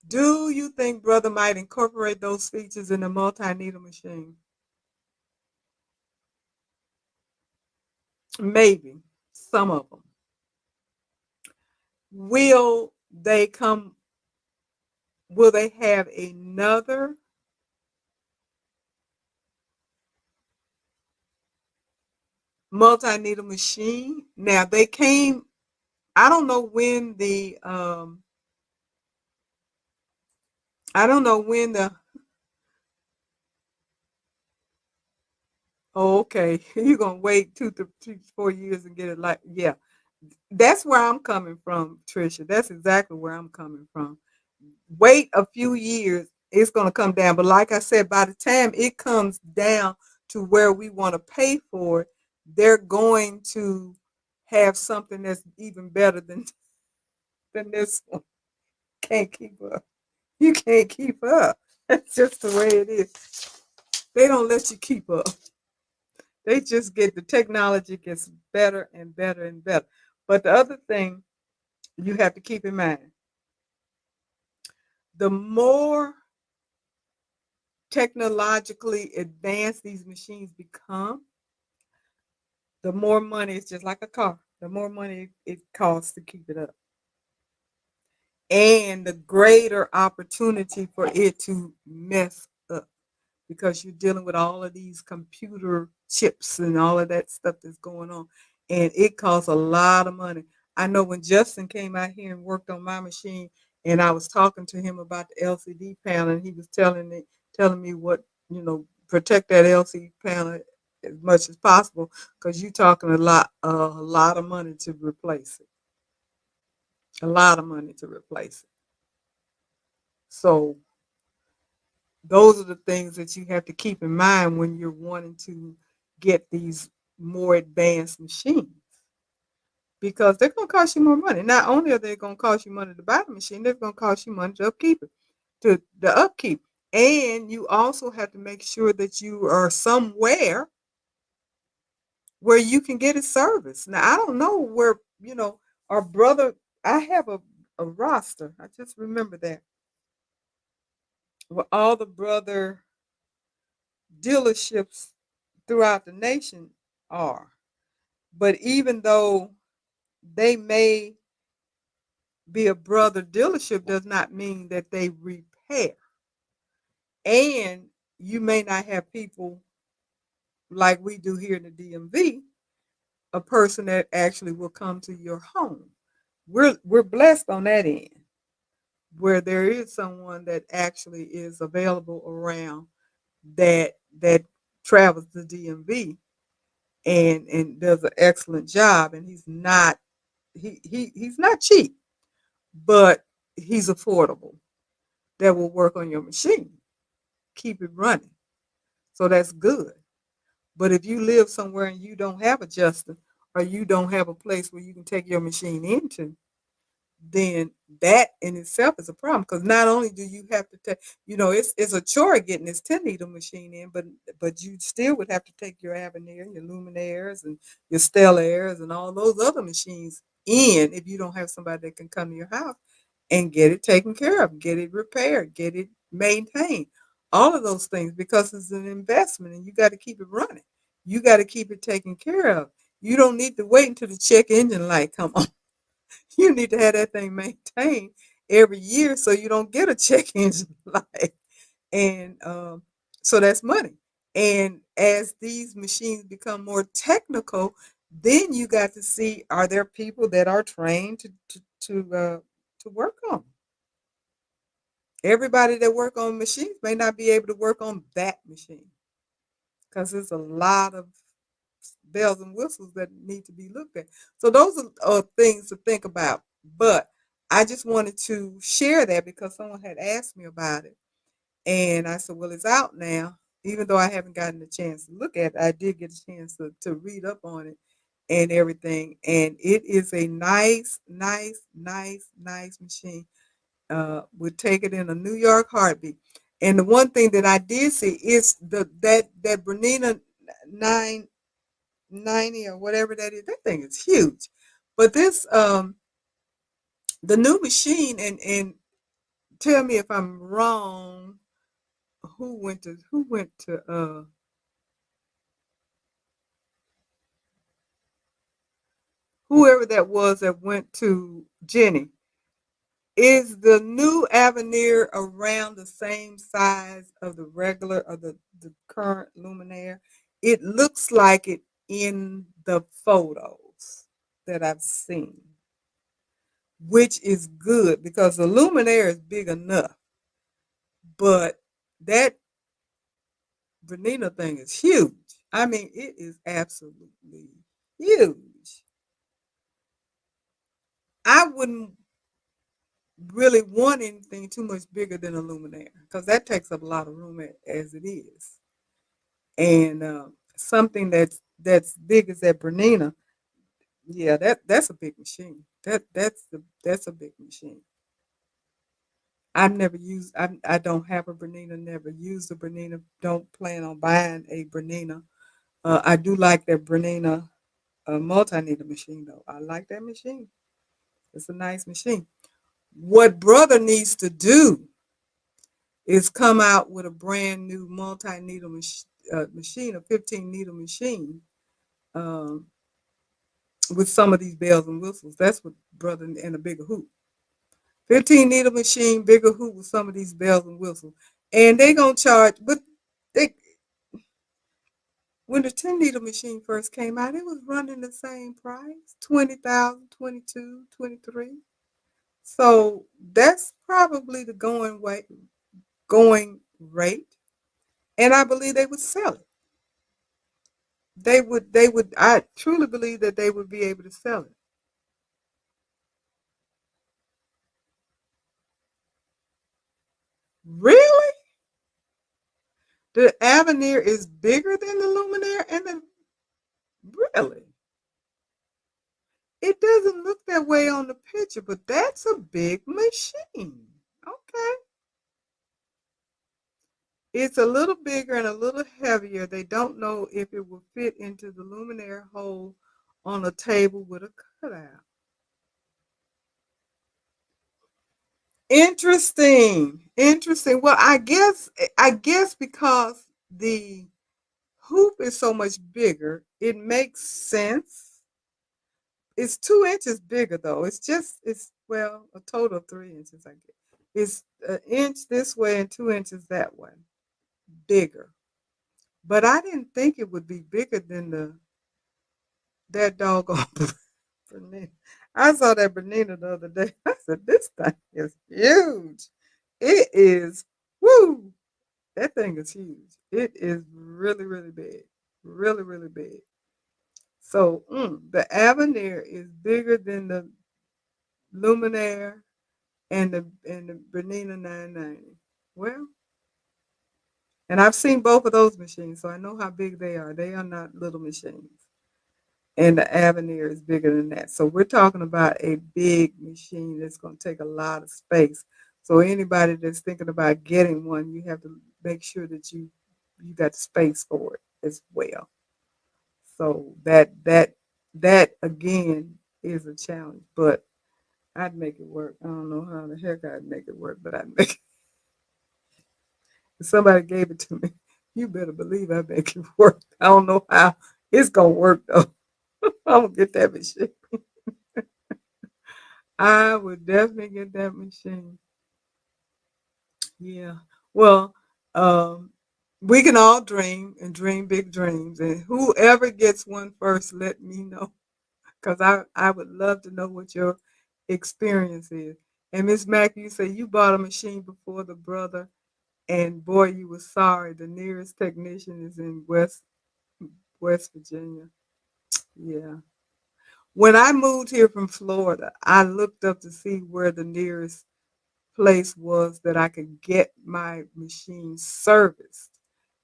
Do you think Brother might incorporate those features in the multi-needle machine? Maybe some of them. Will they come? Will they have another multi-needle machine? Now they came. I don't know when the I don't know when the oh, okay. You're gonna wait 2 to 4 years and get it like yeah. That's where I'm coming from, Trisha. That's exactly where I'm coming from. Wait a few years, it's gonna come down. But like I said, by the time it comes down to where we want to pay for it, they're going to have something that's even better than this one. Can't keep up. You can't keep up. That's just the way it is. They don't let you keep up. They just get the technology gets better and better and better. But the other thing you have to keep in mind, the more technologically advanced these machines become, the more money it's just like a car. The more money it costs to keep it up. And the greater opportunity for it to mess up because you're dealing with all of these computer chips and all of that stuff that's going on. And it costs a lot of money. I know when Justin came out here and worked on my machine, and I was talking to him about the LCD panel, and he was telling me what, protect that LCD panel as much as possible because you're talking a lot of money to replace it. A lot of money to replace it. So those are the things that you have to keep in mind when you're wanting to get these more advanced machines because they're going to cost you more money. Not only are they going to cost you money to buy the machine, they're going to cost you money to upkeep it, to the upkeep. And you also have to make sure that you are somewhere where you can get it serviced. Now, I don't know where, our brother, I have a roster. I just remember that. Where all the brother dealerships throughout the nation are. But even though they may be a brother dealership, does not mean that they repair. And you may not have people like we do here in the DMV, a person that actually will come to your home. we're blessed on that end, where there is someone that actually is available around that travels the DMV and does an excellent job. And he's not cheap, but he's affordable. That will work on your machine, keep it running. So that's good. But if you live somewhere and you don't have a Justin, or you don't have a place where you can take your machine into, then that in itself is a problem, because not only do you have to take, it's a chore getting this 10 needle machine in, but you still would have to take your Avenir, your Luminaires, and your Stellaires, and all those other machines in if you don't have somebody that can come to your house and get it taken care of, get it repaired, get it maintained, all of those things, because it's an investment and you got to keep it running. You got to keep it taken care of. You don't need to wait until the check engine light come on. You need to have that thing maintained every year so you don't get a check engine light. And so that's money. And as these machines become more technical, then you got to see, are there people that are trained to work on them? Everybody that work on machines may not be able to work on that machine, because there's a lot of bells and whistles that need to be looked at. So those are things to think about. But I just wanted to share that because someone had asked me about it. And I said, well, it's out now. Even though I haven't gotten a chance to look at it, I did get a chance to read up on it and everything. And it is a nice machine. Would take it in a New York heartbeat. And the one thing that I did see is that Bernina 990 or whatever that is. That thing is huge. But this the new machine, and tell me if I'm wrong. Who went to whoever that was that went to Jenny. Is the new Avenir around the same size of the regular, or the current Luminaire? It looks like it in the photos that I've seen, which is good because the Luminaire is big enough, but that Vanina thing is huge. I mean, it is absolutely huge. I wouldn't really want anything too much bigger than a Luminaire because that takes up a lot of room as it is. And something that's big as that Bernina, yeah, that's a big machine. That's a big machine. I've never used. I don't have a Bernina. Never used a Bernina. Don't plan on buying a Bernina. I do like that Bernina multi-needle machine though. I like that machine. It's a nice machine. What brother needs to do is come out with a brand new multi-needle machine, a 15 needle machine, um, with some of these bells and whistles. That's what brother, and a bigger hoop. 15 needle machine, bigger hoop with some of these bells and whistles. And they gonna charge, but they when the 10 needle machine first came out, it was running the same price, 20,000, 22, 23. So that's probably the going rate. And I believe they would sell it. They would I truly believe that they would be able to sell it. Really? The Avenir is bigger than the Luminaire, and the really? It doesn't look that way on the picture, but that's a big machine. Okay. It's a little bigger and a little heavier. They don't know if it will fit into the Luminaire hole on a table with a cutout. Interesting. Interesting. Well, I guess because the hoop is so much bigger, it makes sense. It's 2 inches bigger though. It's well a total of 3 inches. I guess it's an inch this way and 2 inches that way, bigger. But I didn't think it would be bigger than that doggone. I saw that Bernina the other day. I said, this thing is huge. It is, woo, that thing is huge. It is really, really big. Really, really big. So the Avenir is bigger than the Luminaire and the Bernina 990. Well, and I've seen both of those machines, so I know how big they are. They are not little machines. And the Avenir is bigger than that. So we're talking about a big machine that's going to take a lot of space. So anybody that's thinking about getting one, you have to make sure that you got space for it as well. So that again is a challenge, but I'd make it work. I don't know how the heck I'd make it work, but I'd make it. If somebody gave it to me, you better believe I make it work. I don't know how it's gonna work though. I'm gonna get that machine. I would definitely get that machine. Yeah. Well, um, we can all dream and dream big dreams, and whoever gets one first, let me know because I would love to know what your experience is. And Miss Mack, you say you bought a machine before the brother, and boy, you were sorry. The nearest technician is in West Virginia. Yeah. When I moved here from Florida, I looked up to see where the nearest place was that I could get my machine serviced,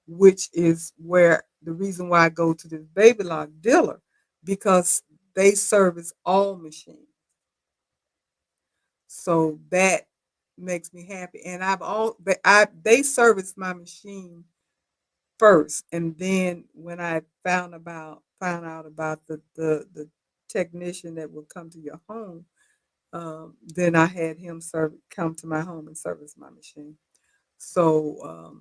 which is where the reason why I go to this baby lock dealer because they service all machines. So that makes me happy. And they service my machine first, and then when I found out about the technician that would come to your home, then I had him come to my home and service my machine. So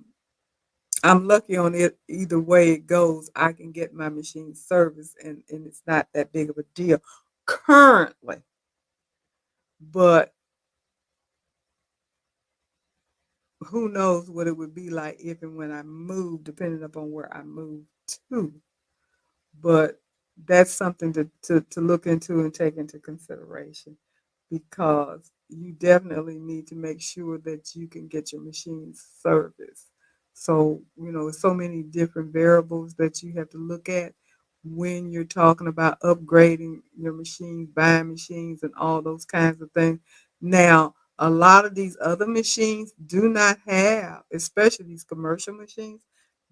I'm lucky on it. Either way it goes, I can get my machine serviced, and it's not that big of a deal currently. But who knows what it would be like if and when I move, depending upon where I move to. But that's something to look into and take into consideration because you definitely need to make sure that you can get your machine serviced. So, so many different variables that you have to look at when you're talking about upgrading your machines, buying machines, and all those kinds of things. Now, a lot of these other machines do not have, especially these commercial machines,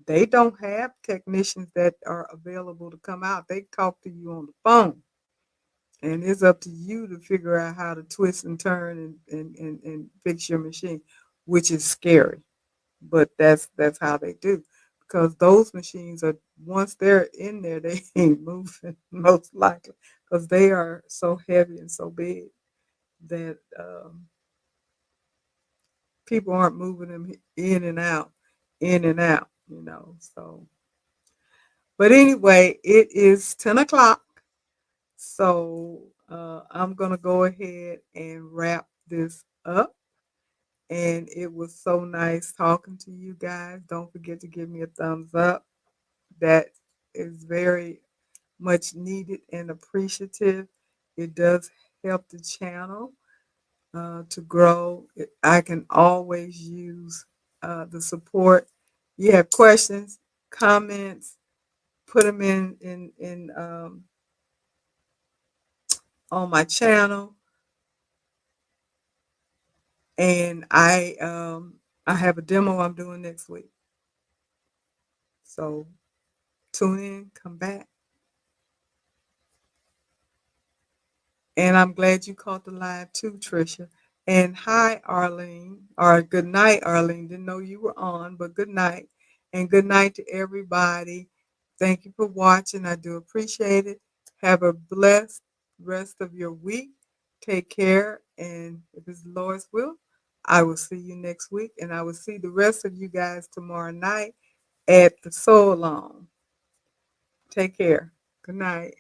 they don't have technicians that are available to come out. They talk to you on the phone. And it's up to you to figure out how to twist and turn and fix your machine, which is scary. But that's how they do. Because those machines are once they're in there, they ain't moving most likely because they are so heavy and so big that people aren't moving them in and out, in and out. So but anyway, it is 10 o'clock. So I'm going to go ahead and wrap this up. And it was so nice talking to you guys. Don't forget to give me a thumbs up. That is very much needed and appreciative. It does help the channel to grow. I can always use the support. You have questions, comments, put them in on my channel, and I have a demo I'm doing next week. So tune in, come back. And I'm glad you caught the live too, Trisha. And hi, Arlene, or good night, Arlene. Didn't know you were on, but good night. And good night to everybody. Thank you for watching. I do appreciate it. Have a blessed rest of your week. Take care. And if it's the Lord's will, I will see you next week. And I will see the rest of you guys tomorrow night at the Soul Along. Take care. Good night.